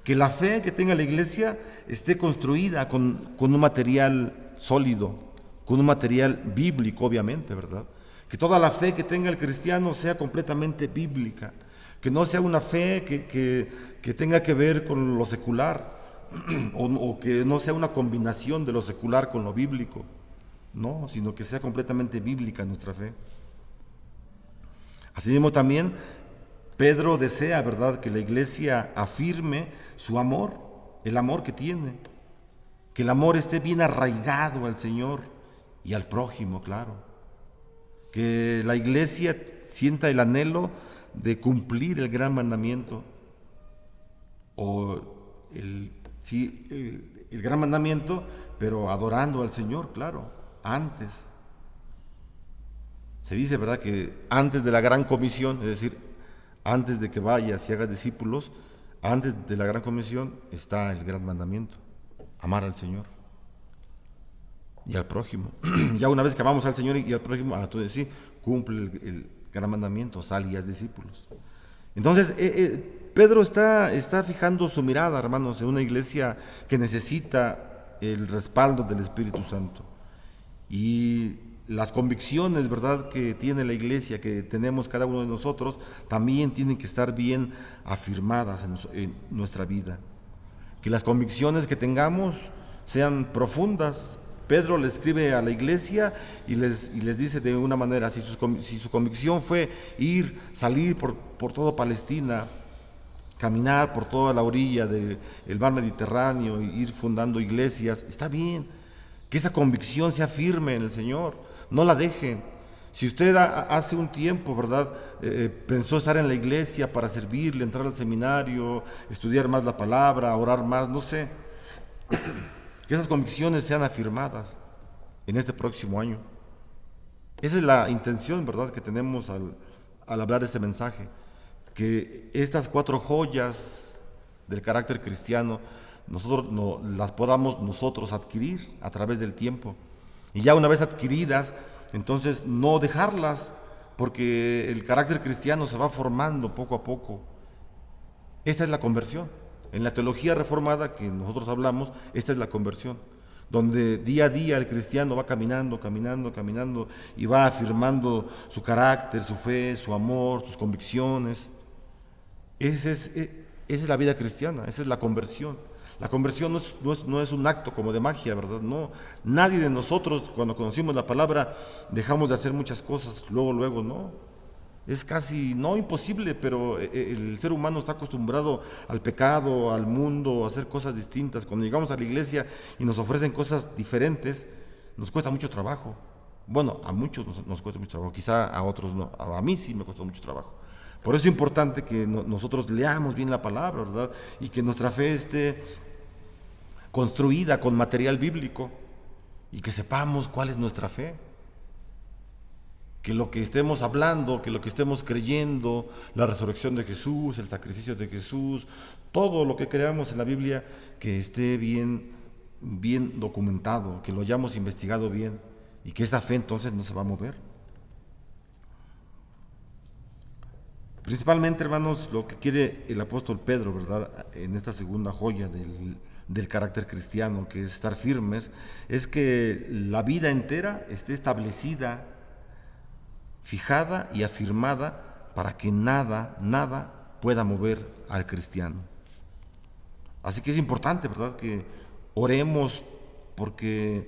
B: Que la fe que tenga la iglesia esté construida con un material sólido, con un material bíblico, obviamente, ¿verdad? Que toda la fe que tenga el cristiano sea completamente bíblica, que no sea una fe que tenga que ver con lo secular, o que no sea una combinación de lo secular con lo bíblico, no, sino que sea completamente bíblica nuestra fe. Asimismo también Pedro desea, ¿verdad?, que la iglesia afirme su amor, el amor que tiene, que el amor esté bien arraigado al Señor y al prójimo, claro, que la iglesia sienta el anhelo de cumplir el gran mandamiento, o el gran mandamiento, pero adorando al Señor, claro, antes, Se dice, ¿verdad?, que antes de la gran comisión, es decir, antes de que vayas y hagas discípulos, antes de la gran comisión está el gran mandamiento: amar al Señor y al prójimo. Ya una vez que amamos al Señor y al prójimo, entonces sí, cumple el gran mandamiento: sal y haz discípulos. Entonces, Pedro está fijando su mirada, hermanos, en una iglesia que necesita el respaldo del Espíritu Santo. Y las convicciones, ¿verdad?, que tiene la iglesia, que tenemos cada uno de nosotros, también tienen que estar bien afirmadas en nuestra vida. Que las convicciones que tengamos sean profundas. Pedro le escribe a la iglesia y les dice de una manera: si su convicción fue salir por toda Palestina, caminar por toda la orilla del mar Mediterráneo e ir fundando iglesias, está bien. Que esa convicción sea firme en el Señor, no la dejen. Si usted hace un tiempo, ¿verdad?, pensó estar en la iglesia para servirle, entrar al seminario, estudiar más la palabra, orar más, no sé, que esas convicciones sean afirmadas en este próximo año. Esa es la intención, ¿verdad?, que tenemos al hablar de este mensaje, que estas 4 joyas del carácter cristiano nosotros las podamos nosotros adquirir a través del tiempo, y ya una vez adquiridas, entonces no dejarlas, porque el carácter cristiano se va formando poco a poco. Esta es la conversión. En la teología reformada que nosotros hablamos, esta es la conversión, donde día a día el cristiano va caminando y va afirmando su carácter, su fe, su amor, sus convicciones. Esa es la vida cristiana, esa es la conversión. La conversión no es un acto como de magia, ¿verdad? No, nadie de nosotros, cuando conocimos la palabra, dejamos de hacer muchas cosas luego, no. Es casi, no imposible, pero el ser humano está acostumbrado al pecado, al mundo, a hacer cosas distintas. Cuando llegamos a la iglesia y nos ofrecen cosas diferentes, nos cuesta mucho trabajo. Bueno, a muchos nos cuesta mucho trabajo, quizá a otros no. A mí sí me costó mucho trabajo. Por eso es importante que nosotros leamos bien la palabra, ¿verdad? Y que nuestra fe esté construida con material bíblico y que sepamos cuál es nuestra fe. Que lo que estemos hablando, que lo que estemos creyendo, la resurrección de Jesús, el sacrificio de Jesús, todo lo que creamos en la Biblia, que esté bien documentado, que lo hayamos investigado bien, y que esa fe entonces no se va a mover. Principalmente, hermanos, lo que quiere el apóstol Pedro, ¿verdad?, en esta segunda joya del carácter cristiano, que es estar firmes, es que la vida entera esté establecida, fijada y afirmada, para que nada pueda mover al cristiano. Así que es importante, ¿verdad?, que oremos porque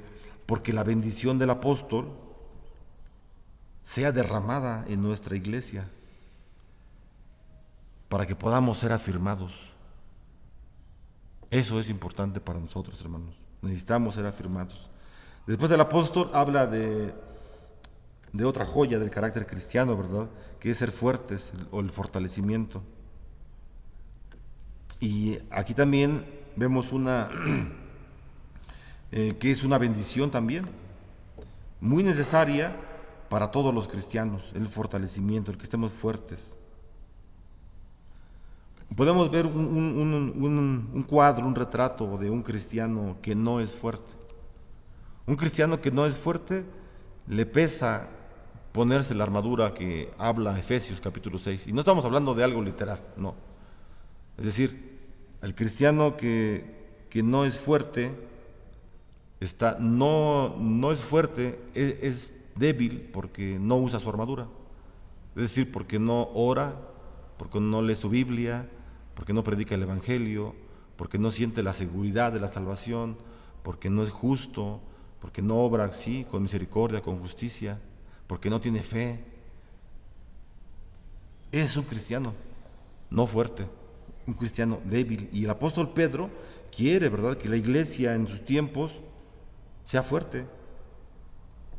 B: la bendición del apóstol sea derramada en nuestra iglesia, para que podamos ser afirmados. Eso es importante para nosotros, hermanos. Necesitamos ser afirmados. Después el apóstol habla de otra joya del carácter cristiano, ¿verdad?, que es ser fuertes, o el fortalecimiento. Y aquí también vemos que es una bendición también, muy necesaria para todos los cristianos, el fortalecimiento, el que estemos fuertes. Podemos ver un cuadro, un retrato de un cristiano que no es fuerte. Un cristiano que no es fuerte le pesa ponerse la armadura que habla Efesios capítulo 6. Y no estamos hablando de algo literal, no. Es decir, el cristiano que no es fuerte, no es fuerte, es débil porque no usa su armadura. Es decir, porque no ora, porque no lee su Biblia, porque no predica el Evangelio, porque no siente la seguridad de la salvación, porque no es justo, porque no obra así, con misericordia, con justicia, porque no tiene fe. Es un cristiano no fuerte, un cristiano débil. Y el apóstol Pedro quiere, ¿verdad?, que la iglesia en sus tiempos sea fuerte.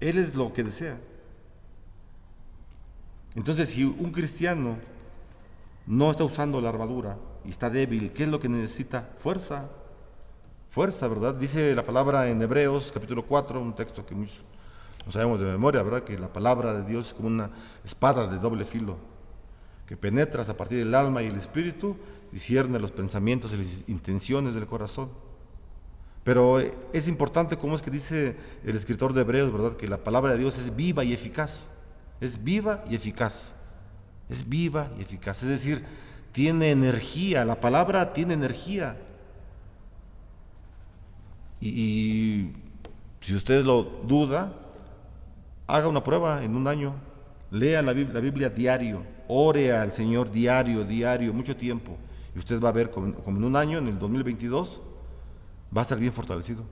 B: Él es lo que desea. Entonces, si un cristiano no está usando la armadura y está débil, ¿qué es lo que necesita? Fuerza, ¿verdad? Dice la palabra en Hebreos capítulo 4, un texto que muchos Lo sabemos de memoria, ¿verdad? Que la palabra de Dios es como una espada de doble filo, que penetra hasta partir del alma y el espíritu, discierne los pensamientos y las intenciones del corazón. Pero es importante, como es que dice el escritor de Hebreos, ¿verdad? Que la palabra de Dios es viva y eficaz. Es viva y eficaz. Es viva y eficaz. Es decir, tiene energía. La palabra tiene energía. Y si usted lo duda, haga una prueba en un año. Lea la Biblia diario. Ore al Señor diario, mucho tiempo. Y usted va a ver como en un año, en el 2022, va a estar bien fortalecido.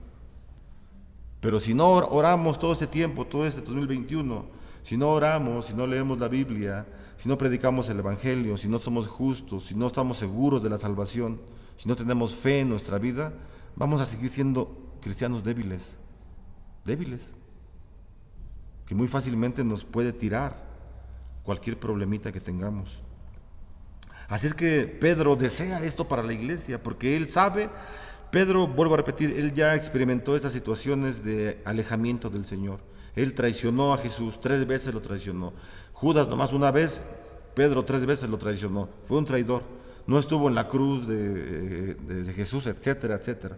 B: Pero si no oramos todo este tiempo, todo este 2021, si no oramos, si no leemos la Biblia, si no predicamos el Evangelio, si no somos justos, si no estamos seguros de la salvación, si no tenemos fe en nuestra vida, vamos a seguir siendo cristianos débiles, que muy fácilmente nos puede tirar cualquier problemita que tengamos. Así es que Pedro desea esto para la iglesia, porque él sabe. Pedro, vuelvo a repetir, él ya experimentó estas situaciones de alejamiento del Señor. Él traicionó a Jesús, 3 veces lo traicionó. Judas nomás una vez, Pedro 3 veces lo traicionó. Fue un traidor. No estuvo en la cruz de Jesús, etcétera, etcétera.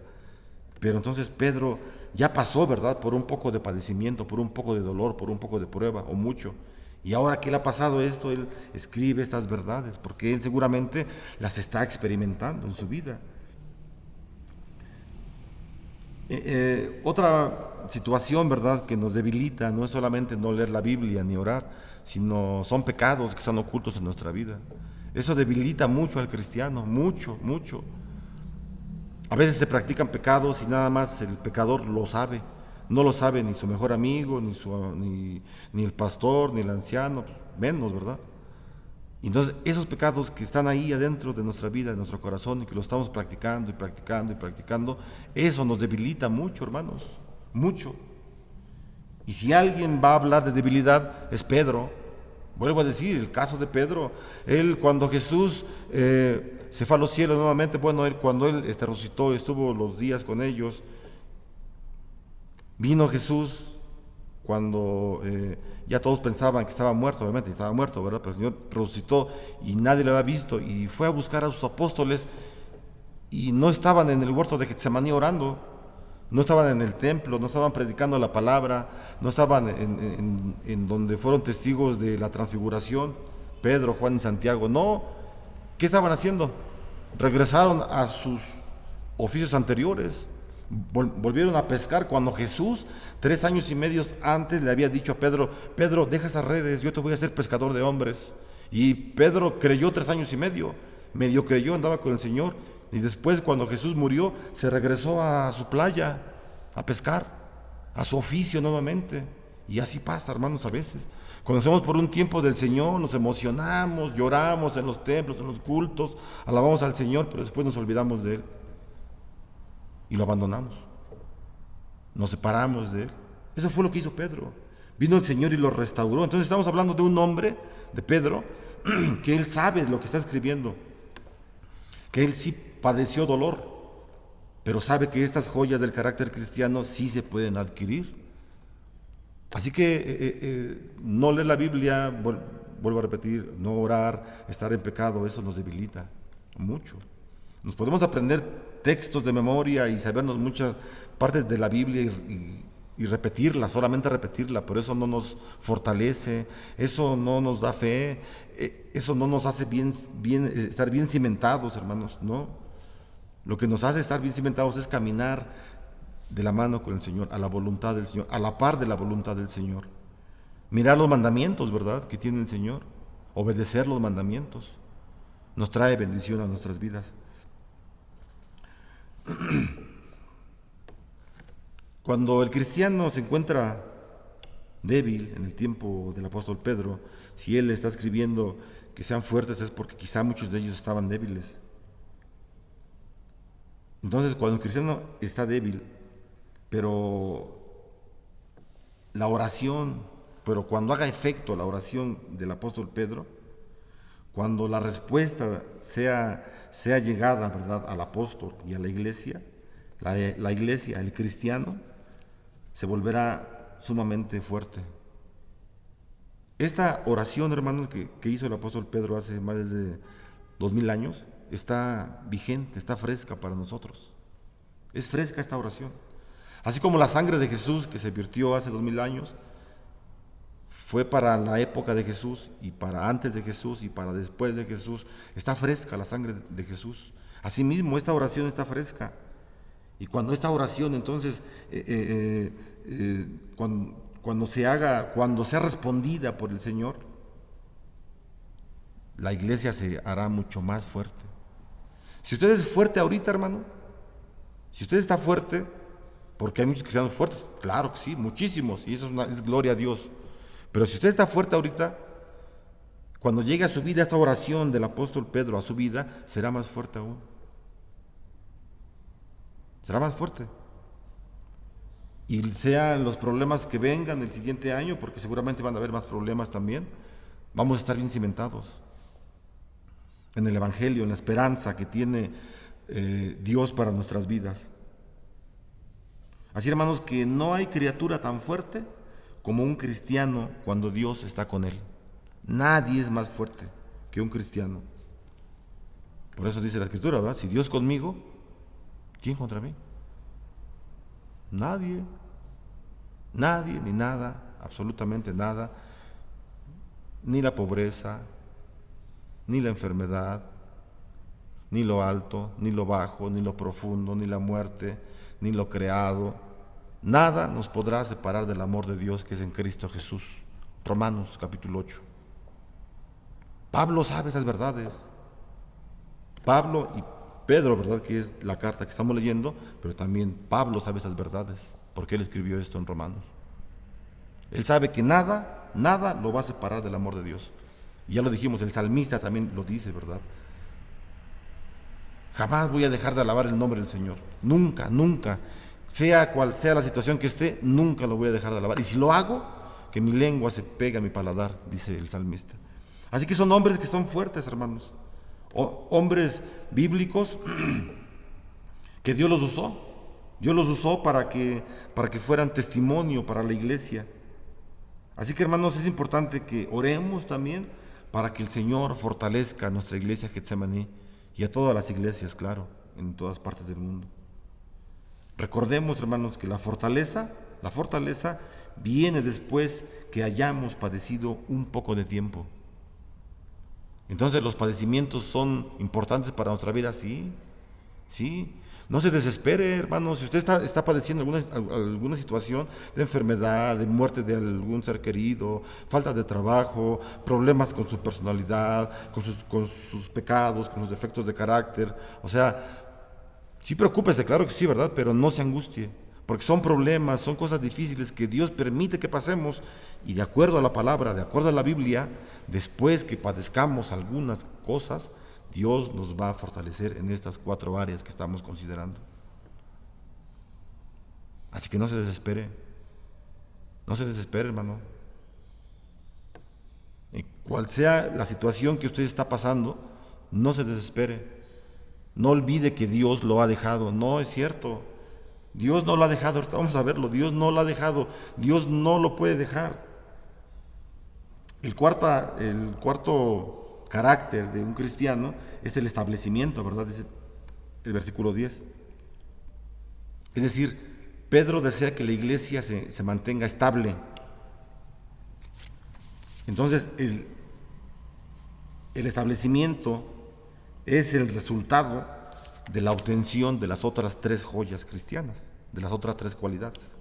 B: Pero entonces Pedro ya pasó, ¿verdad?, por un poco de padecimiento, por un poco de dolor, por un poco de prueba, o mucho. Y ahora que le ha pasado esto, él escribe estas verdades, porque él seguramente las está experimentando en su vida. Otra situación, ¿verdad?, que nos debilita no es solamente no leer la Biblia ni orar, sino son pecados que están ocultos en nuestra vida. Eso debilita mucho al cristiano, mucho, mucho. A veces se practican pecados y nada más el pecador lo sabe. No lo sabe ni su mejor amigo, ni el pastor, ni el anciano, pues menos, ¿verdad? Y entonces esos pecados que están ahí adentro de nuestra vida, de nuestro corazón, y que lo estamos practicando y practicando y practicando, eso nos debilita mucho, hermanos, mucho. Y si alguien va a hablar de debilidad, es Pedro. Vuelvo a decir, el caso de Pedro, él cuando Jesús se fue a los cielos nuevamente, bueno, cuando él resucitó, estuvo los días con ellos, vino Jesús cuando ya todos pensaban que estaba muerto, obviamente estaba muerto, ¿verdad? Pero el Señor resucitó y nadie lo había visto, y fue a buscar a sus apóstoles y no estaban en el huerto de Getsemaní orando, no estaban en el templo, no estaban predicando la palabra, no estaban en donde fueron testigos de la transfiguración, Pedro, Juan y Santiago. No, ¿qué estaban haciendo? Regresaron a sus oficios anteriores. Volvieron a pescar cuando Jesús 3 años y medio antes le había dicho a Pedro: Pedro, deja esas redes, yo te voy a hacer pescador de hombres. Y Pedro creyó 3 años y medio, medio creyó, andaba con el Señor, y después cuando Jesús murió se regresó a su playa a pescar, a su oficio nuevamente. Y así pasa, hermanos, a veces conocemos por un tiempo del Señor, nos emocionamos, lloramos en los templos, en los cultos, alabamos al Señor, pero después nos olvidamos de Él y lo abandonamos, nos separamos de Él. Eso fue lo que hizo Pedro. Vino el Señor y lo restauró. Entonces estamos hablando de un hombre, de Pedro, que él sabe lo que está escribiendo, que él sí padeció dolor, pero sabe que estas joyas del carácter cristiano sí se pueden adquirir. Así que no leer la Biblia, vuelvo a repetir, no orar, estar en pecado, eso nos debilita mucho. Nos podemos aprender textos de memoria y sabernos muchas partes de la Biblia y repetirla, solamente repetirla, pero eso no nos fortalece, eso no nos da fe, eso no nos hace estar bien cimentados, hermanos, no. Lo que nos hace estar bien cimentados es caminar de la mano con el Señor, a la voluntad del Señor, a la par de la voluntad del Señor. Mirar los mandamientos, ¿verdad?, que tiene el Señor, obedecer los mandamientos, nos trae bendición a nuestras vidas. Cuando el cristiano se encuentra débil en el tiempo del apóstol Pedro, si él está escribiendo que sean fuertes, es porque quizá muchos de ellos estaban débiles. Entonces, cuando el cristiano está débil, pero la oración, pero cuando haga efecto la oración del apóstol Pedro, cuando la respuesta sea llegada, ¿verdad?, al apóstol y a la iglesia, el cristiano se volverá sumamente fuerte. Esta oración, hermanos, que hizo el apóstol Pedro hace más de 2000 años, está vigente, está fresca para nosotros. Es fresca esta oración. Así como la sangre de Jesús que se vertió hace 2000 años, fue para la época de Jesús y para antes de Jesús y para después de Jesús. Está fresca la sangre de Jesús. Asimismo, esta oración está fresca. Y cuando esta oración entonces, cuando sea respondida por el Señor, la iglesia se hará mucho más fuerte. Si usted es fuerte ahorita, hermano, si usted está fuerte, porque hay muchos cristianos fuertes, claro que sí, muchísimos, y eso es gloria a Dios. Pero si usted está fuerte ahorita, cuando llegue a su vida esta oración del apóstol Pedro a su vida, será más fuerte aún. Será más fuerte. Y sean los problemas que vengan el siguiente año, porque seguramente van a haber más problemas también, vamos a estar bien cimentados en el Evangelio, en la esperanza que tiene Dios para nuestras vidas. Así, hermanos, que no hay criatura tan fuerte como un cristiano cuando Dios está con él. Nadie es más fuerte que un cristiano. Por eso dice la Escritura, ¿verdad? Si Dios conmigo, ¿quién contra mí? Nadie. Nadie, ni nada, absolutamente nada. Ni la pobreza, ni la enfermedad, ni lo alto, ni lo bajo, ni lo profundo, ni la muerte, ni lo creado. Nada nos podrá separar del amor de Dios que es en Cristo Jesús. Romanos capítulo 8. Pablo sabe esas verdades. Pablo y Pedro, ¿verdad? Que es la carta que estamos leyendo, pero también Pablo sabe esas verdades, porque él escribió esto en Romanos. Él sabe que nada lo va a separar del amor de Dios. Y ya lo dijimos, el salmista también lo dice, ¿verdad? Jamás voy a dejar de alabar el nombre del Señor. Nunca, nunca. Sea cual sea la situación que esté, nunca lo voy a dejar de alabar. Y si lo hago, que mi lengua se pegue a mi paladar, dice el salmista. Así que son hombres que son fuertes, hermanos. Hombres bíblicos que Dios los usó. Dios los usó para que fueran testimonio para la iglesia. Así que, hermanos, es importante que oremos también para que el Señor fortalezca a nuestra iglesia Getsemaní y a todas las iglesias, claro, en todas partes del mundo. Recordemos, hermanos, que la fortaleza viene después que hayamos padecido un poco de tiempo. Entonces, los padecimientos son importantes para nuestra vida, sí. No se desespere, hermano. Si usted está padeciendo alguna situación de enfermedad, de muerte de algún ser querido, falta de trabajo, problemas con su personalidad, con sus pecados, con sus defectos de carácter, o sea, sí preocúpese, claro que sí, ¿verdad? Pero no se angustie, porque son problemas, son cosas difíciles que Dios permite que pasemos, y de acuerdo a la palabra, de acuerdo a la Biblia, después que padezcamos algunas cosas, Dios nos va a fortalecer en estas 4 áreas que estamos considerando. Así que no se desespere, hermano. Y cual sea la situación que usted está pasando, no se desespere. No olvide que Dios lo ha dejado. No es cierto. Dios no lo ha dejado. Ahorita vamos a verlo. Dios no lo ha dejado. Dios no lo puede dejar. El cuarto carácter de un cristiano es el establecimiento, ¿verdad? Dice el versículo 10. Es decir, Pedro desea que la iglesia se mantenga estable. Entonces, el establecimiento es el resultado de la obtención de las otras 3 joyas cristianas, de las otras 3 cualidades.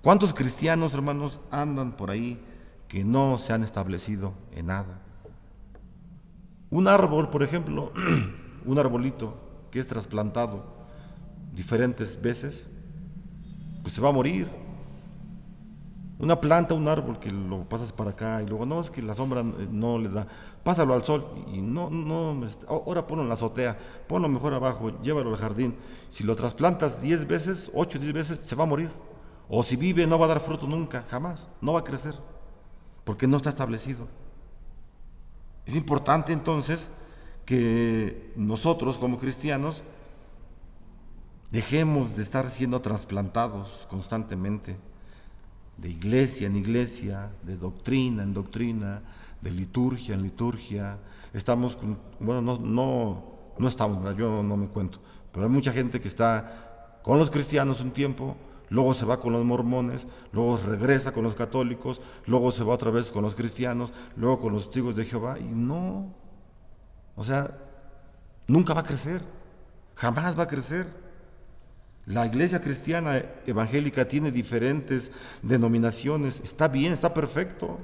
B: ¿Cuántos cristianos, hermanos, andan por ahí que no se han establecido en nada? Un árbol, por ejemplo, un arbolito que es trasplantado diferentes veces, pues se va a morir. Una planta, un árbol que lo pasas para acá y luego no, es que la sombra no le da, pásalo al sol y no, ahora ponlo en la azotea, ponlo mejor abajo, llévalo al jardín. Si lo trasplantas 10 veces, 8 o 10 veces, se va a morir. O si vive no va a dar fruto nunca, jamás, no va a crecer, porque no está establecido. Es importante entonces que nosotros como cristianos dejemos de estar siendo trasplantados constantemente. de iglesia en iglesia, de doctrina en doctrina, de liturgia en liturgia. Estamos, bueno, no estamos, ¿verdad? Yo no me cuento, pero hay mucha gente que está con los cristianos un tiempo, luego se va con los mormones, luego regresa con los católicos, luego se va otra vez con los cristianos, luego con los testigos de Jehová, y no, o sea, nunca va a crecer, jamás va a crecer. La iglesia cristiana evangélica tiene diferentes denominaciones, está bien, está perfecto,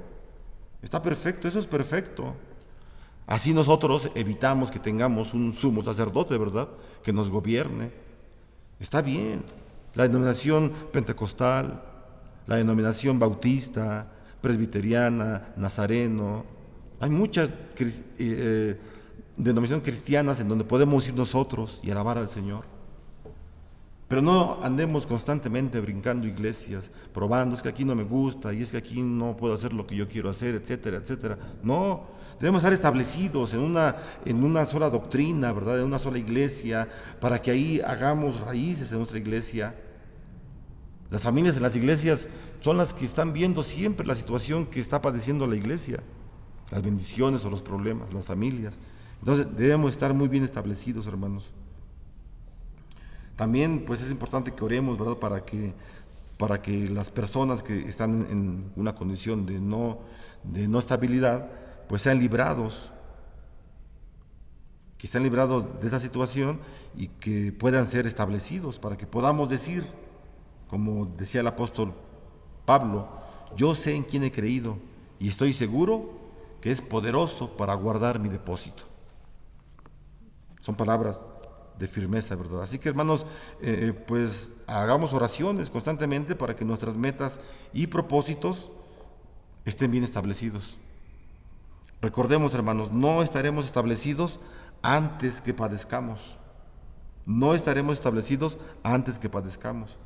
B: eso es perfecto. Así nosotros evitamos que tengamos un sumo sacerdote, ¿verdad?, que nos gobierne. Está bien. La denominación pentecostal, la denominación bautista, presbiteriana, nazareno, hay muchas denominaciones cristianas en donde podemos ir nosotros y alabar al Señor. Pero no andemos constantemente brincando iglesias, probando, es que aquí no me gusta, y es que aquí no puedo hacer lo que yo quiero hacer, etcétera, etcétera. No, debemos estar establecidos en una sola doctrina, ¿verdad?, en una sola iglesia, para que ahí hagamos raíces en nuestra iglesia. Las familias en las iglesias son las que están viendo siempre la situación que está padeciendo la iglesia, las bendiciones o los problemas, las familias. Entonces debemos estar muy bien establecidos, hermanos. También pues es importante que oremos, ¿verdad?, para que las personas que están en una condición de no estabilidad, pues sean librados, que sean librados de esa situación y que puedan ser establecidos, para que podamos decir, como decía el apóstol Pablo, yo sé en quién he creído y estoy seguro que es poderoso para guardar mi depósito. Son palabras de firmeza, ¿verdad? Así que, hermanos, pues hagamos oraciones constantemente para que nuestras metas y propósitos estén bien establecidos. Recordemos, hermanos, no estaremos establecidos antes que padezcamos. No estaremos establecidos antes que padezcamos.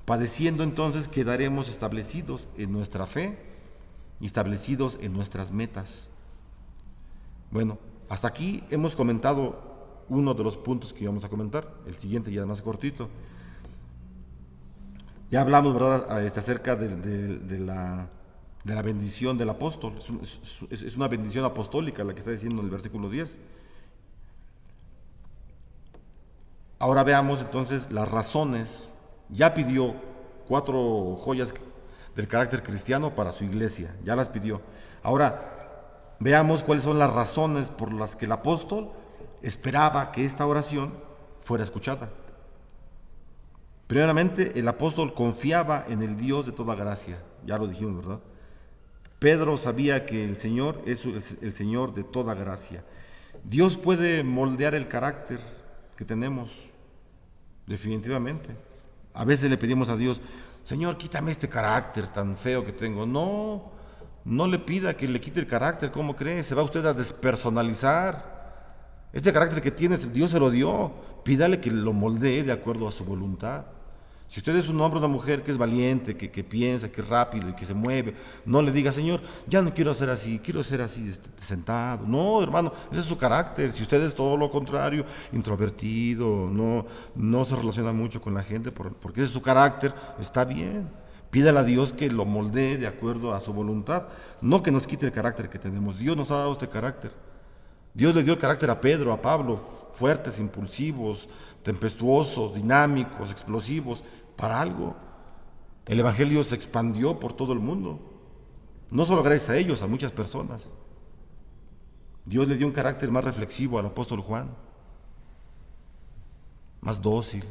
B: Padeciendo, entonces, quedaremos establecidos en nuestra fe y establecidos en nuestras metas. Bueno, hasta aquí hemos comentado uno de los puntos que íbamos a comentar. El siguiente ya es más cortito. Ya hablamos, ¿verdad?, acerca de la bendición del apóstol. Es una bendición apostólica la que está diciendo en el versículo 10. Ahora veamos entonces las razones. Ya pidió 4 joyas del carácter cristiano para su iglesia, ya las pidió. Ahora veamos cuáles son las razones por las que el apóstol esperaba que esta oración fuera escuchada. Primeramente, el apóstol confiaba en el Dios de toda gracia, ya lo dijimos, ¿verdad? Pedro sabía que el Señor es el Señor de toda gracia. Dios puede moldear el carácter que tenemos, definitivamente. A veces le pedimos a Dios, Señor, quítame este carácter tan feo que tengo. No le pida que le quite el carácter, ¿cómo cree? Se va usted a despersonalizar. Este carácter que tienes, Dios se lo dio. Pídale que lo moldee de acuerdo a su voluntad. Si usted es un hombre o una mujer que es valiente, que piensa, que es rápido y que se mueve, no le diga, Señor, ya no quiero ser así, quiero ser así sentado. No, hermano, ese es su carácter. Si usted es todo lo contrario, introvertido, no se relaciona mucho con la gente, porque ese es su carácter, está bien. Pídale a Dios que lo moldee de acuerdo a su voluntad, no que nos quite el carácter que tenemos. Dios nos ha dado este carácter. Dios le dio el carácter a Pedro, a Pablo, fuertes, impulsivos, tempestuosos, dinámicos, explosivos, para algo. El Evangelio se expandió por todo el mundo, no solo gracias a ellos, a muchas personas. Dios le dio un carácter más reflexivo al apóstol Juan, más dócil,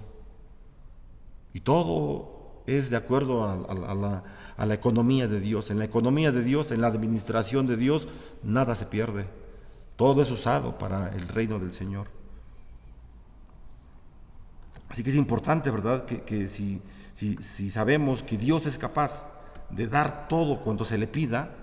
B: y todo es de acuerdo a la economía de Dios. En la economía de Dios, en la administración de Dios, nada se pierde. Todo es usado para el reino del Señor. Así que es importante, ¿verdad?, que si sabemos que Dios es capaz de dar todo cuanto se le pida,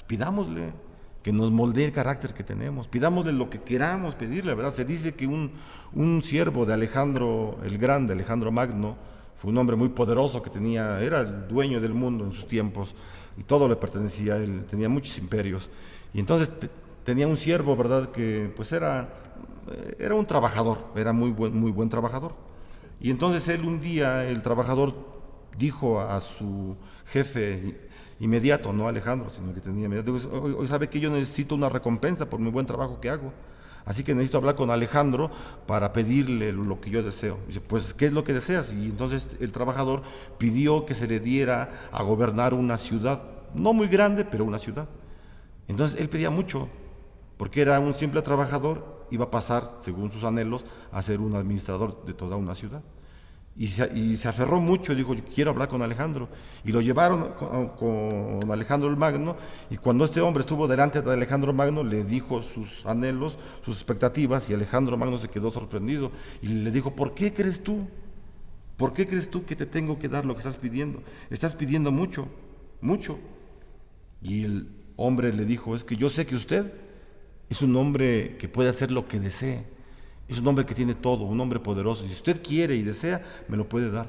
B: pidámosle que nos moldee el carácter que tenemos, pidámosle lo que queramos pedirle, ¿verdad? Se dice que un siervo de Alejandro el Grande, Alejandro Magno, fue un hombre muy poderoso que era el dueño del mundo en sus tiempos y todo le pertenecía a él, tenía muchos imperios. Y entonces tenía un siervo, ¿verdad?, que pues era un trabajador, era muy buen trabajador. Y entonces él un día, el trabajador, dijo a su jefe inmediato, no a Alejandro, sino que tenía inmediato, dijo, hoy sabe que yo necesito una recompensa por mi buen trabajo que hago, así que necesito hablar con Alejandro para pedirle lo que yo deseo. Dice, pues, ¿qué es lo que deseas? Y entonces el trabajador pidió que se le diera a gobernar una ciudad, no muy grande, pero una ciudad. Entonces él pedía mucho, porque era un simple trabajador, iba a pasar, según sus anhelos, a ser un administrador de toda una ciudad. Y se aferró mucho, dijo, yo quiero hablar con Alejandro. Y lo llevaron con Alejandro el Magno, y cuando este hombre estuvo delante de Alejandro Magno, le dijo sus anhelos, sus expectativas, y Alejandro Magno se quedó sorprendido, y le dijo, ¿por qué crees tú? ¿Por qué crees tú que te tengo que dar lo que estás pidiendo? Estás pidiendo mucho, mucho. Y el hombre le dijo, es que yo sé que usted es un hombre que puede hacer lo que desee. Es un hombre que tiene todo, un hombre poderoso. Si usted quiere y desea, me lo puede dar.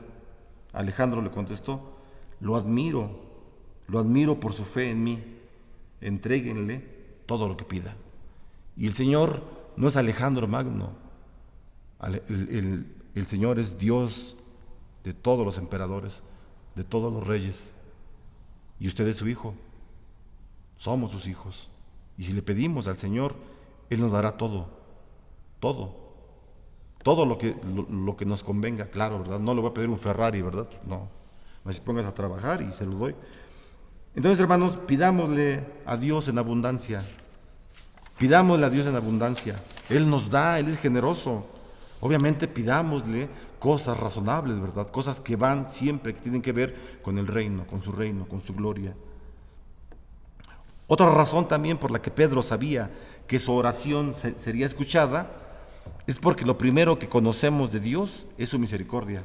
B: Alejandro le contestó, lo admiro por su fe en mí. Entréguenle todo lo que pida. Y el Señor no es Alejandro Magno. El Señor es Dios de todos los emperadores, de todos los reyes. Y usted es su hijo. Somos sus hijos. Y si le pedimos al Señor, Él nos dará todo. Todo lo que nos convenga, claro, ¿verdad? No le voy a pedir un Ferrari, ¿verdad? No. Así pongas a trabajar y se lo doy. Entonces, hermanos, pidámosle a Dios en abundancia. Pidámosle a Dios en abundancia. Él nos da, Él es generoso. Obviamente pidámosle cosas razonables, ¿verdad? Cosas que van siempre, que tienen que ver con el reino, con su gloria. Otra razón también por la que Pedro sabía que su oración sería escuchada es porque lo primero que conocemos de Dios es su misericordia.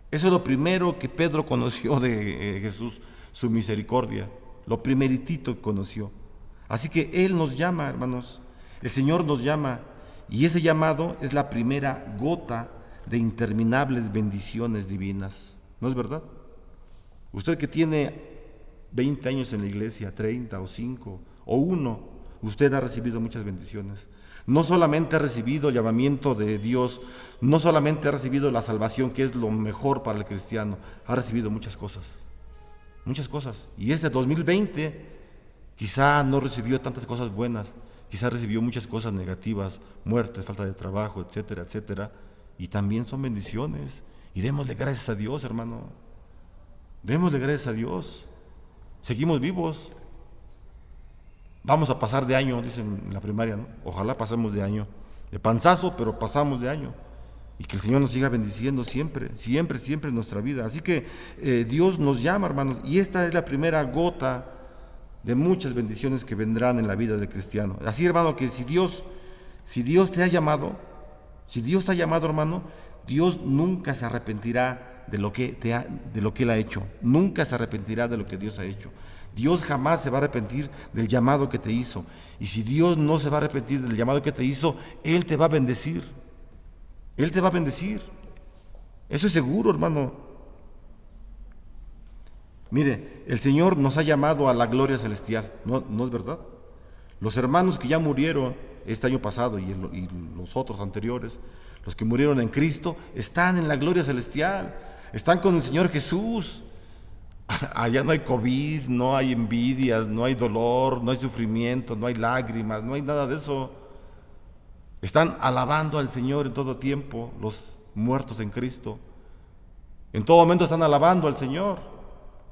B: Eso es lo primero que Pedro conoció de Jesús, su misericordia. Lo primeritito que conoció. Así que Él nos llama, hermanos. El Señor nos llama. Y ese llamado es la primera gota de interminables bendiciones divinas. ¿No es verdad? Usted que tiene 20 años en la iglesia, 30 o 5 o 1, usted ha recibido muchas bendiciones. No solamente ha recibido el llamamiento de Dios, no solamente ha recibido la salvación, que es lo mejor para el cristiano, ha recibido muchas cosas. Y este 2020 quizá no recibió tantas cosas buenas, quizá recibió muchas cosas negativas, muertes, falta de trabajo, etcétera, etcétera. Y también son bendiciones. Y démosle gracias a Dios, hermano. Démosle gracias a Dios. Seguimos vivos. Vamos a pasar de año, dicen en la primaria, ¿no? Ojalá pasemos de año. De panzazo, pero pasamos de año. Y que el Señor nos siga bendiciendo siempre, siempre, siempre en nuestra vida. Así que Dios nos llama, hermanos. Y esta es la primera gota de muchas bendiciones que vendrán en la vida del cristiano. Así, hermano, que si Dios te ha llamado, hermano, Dios nunca se arrepentirá de lo que Él ha hecho. Nunca se arrepentirá de lo que Dios ha hecho. Dios jamás se va a arrepentir del llamado que te hizo. Y si Dios no se va a arrepentir del llamado que te hizo, Él te va a bendecir. Él te va a bendecir. Eso es seguro, hermano. Mire, el Señor nos ha llamado a la gloria celestial. ¿No es verdad? Los hermanos que ya murieron este año pasado y los otros anteriores, los que murieron en Cristo, están en la gloria celestial. Están con el Señor Jesús. Allá no hay COVID, no hay envidias, no hay dolor, no hay sufrimiento, no hay lágrimas, no hay nada de eso. Están alabando al Señor en todo tiempo, los muertos en Cristo. En todo momento están alabando al Señor.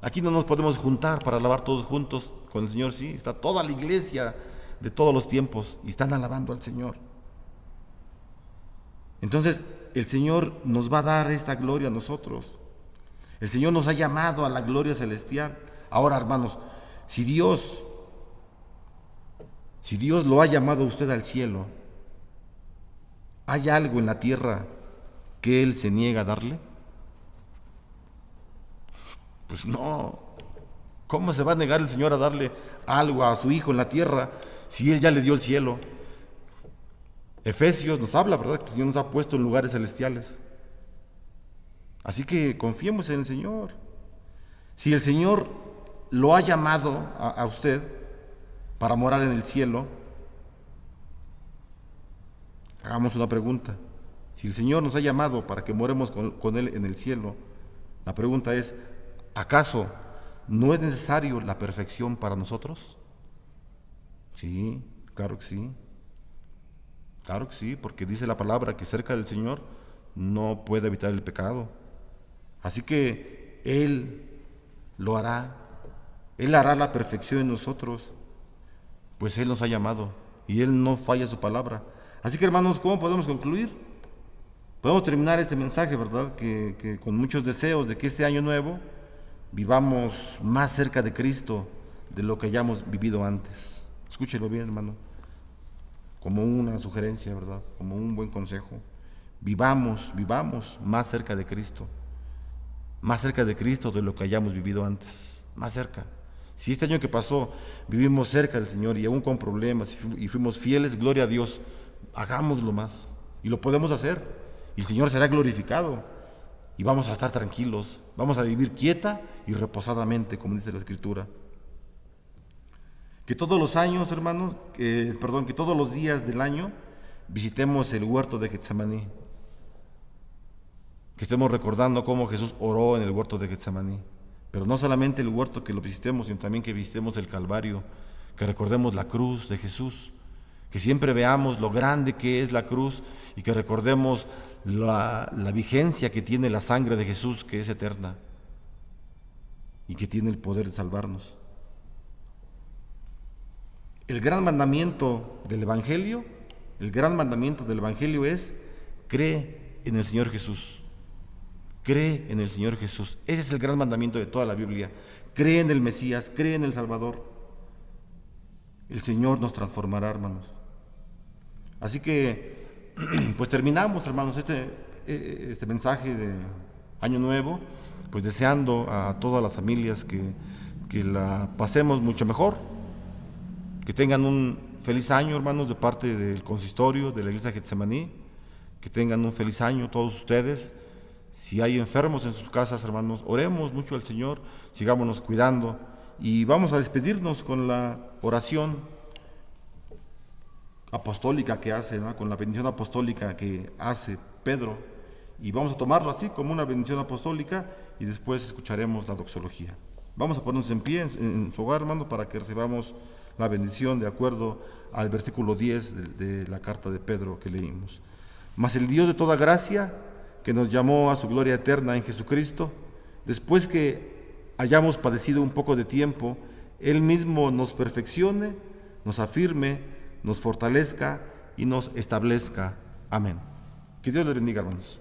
B: Aquí no nos podemos juntar para alabar todos juntos con el Señor, sí. Está toda la iglesia de todos los tiempos y están alabando al Señor. Entonces, el Señor nos va a dar esta gloria a nosotros. El Señor nos ha llamado a la gloria celestial. Ahora, hermanos, si Dios lo ha llamado a usted al cielo, ¿hay algo en la tierra que Él se niega a darle? Pues no. ¿Cómo se va a negar el Señor a darle algo a su Hijo en la tierra si Él ya le dio el cielo? Efesios nos habla, ¿verdad?, que el Señor nos ha puesto en lugares celestiales. Así que confiemos en el Señor. Si el Señor lo ha llamado a usted para morar en el cielo, hagamos una pregunta. Si el Señor nos ha llamado para que moremos con Él en el cielo, La pregunta es, ¿acaso no es necesario la perfección para nosotros? Sí, claro que sí. Claro que sí, porque dice la palabra que cerca del Señor no puede evitar el pecado. Así que Él lo hará. Él hará la perfección en nosotros, pues Él nos ha llamado y Él no falla su palabra. Así que, hermanos, ¿cómo podemos concluir? Podemos terminar este mensaje, ¿verdad? Que con muchos deseos de que este año nuevo vivamos más cerca de Cristo de lo que hayamos vivido antes. Escúchelo bien, hermano, como una sugerencia, ¿verdad? Como un buen consejo. Vivamos más cerca de Cristo de lo que hayamos vivido antes, más cerca. Si este año que pasó vivimos cerca del Señor y aún con problemas y fuimos fieles, gloria a Dios, hagámoslo más. Y lo podemos hacer. Y el Señor será glorificado. Y vamos a estar tranquilos. Vamos a vivir quieta y reposadamente, como dice la Escritura. Que todos los años, hermanos, que todos los días del año visitemos el huerto de Getsemaní. Que estemos recordando cómo Jesús oró en el huerto de Getsemaní. Pero no solamente el huerto que lo visitemos, sino también que visitemos el Calvario, que recordemos la cruz de Jesús, que siempre veamos lo grande que es la cruz y que recordemos la vigencia que tiene la sangre de Jesús, que es eterna y que tiene el poder de salvarnos. El gran mandamiento del Evangelio es: cree en el Señor Jesús. Cree en el Señor Jesús. Ese es el gran mandamiento de toda la Biblia. Cree en el Mesías, cree en el Salvador. El Señor nos transformará, hermanos. Así que, pues terminamos, hermanos, este mensaje de Año Nuevo, pues deseando a todas las familias que la pasemos mucho mejor, que tengan un feliz año, hermanos, de parte del consistorio de la Iglesia Getsemaní, que tengan un feliz año todos ustedes. Si hay enfermos en sus casas, hermanos, oremos mucho al Señor, sigámonos cuidando y vamos a despedirnos con la oración apostólica que hace, ¿no? Con la bendición apostólica que hace Pedro, y vamos a tomarlo así como una bendición apostólica y después escucharemos la doxología. Vamos a ponernos en pie en su hogar, hermano, para que recibamos la bendición de acuerdo al versículo 10 de la carta de Pedro que leímos. Mas el Dios de toda gracia, que nos llamó a su gloria eterna en Jesucristo, después que hayamos padecido un poco de tiempo, Él mismo nos perfeccione, nos afirme, nos fortalezca y nos establezca. Amén. Que Dios les bendiga, hermanos.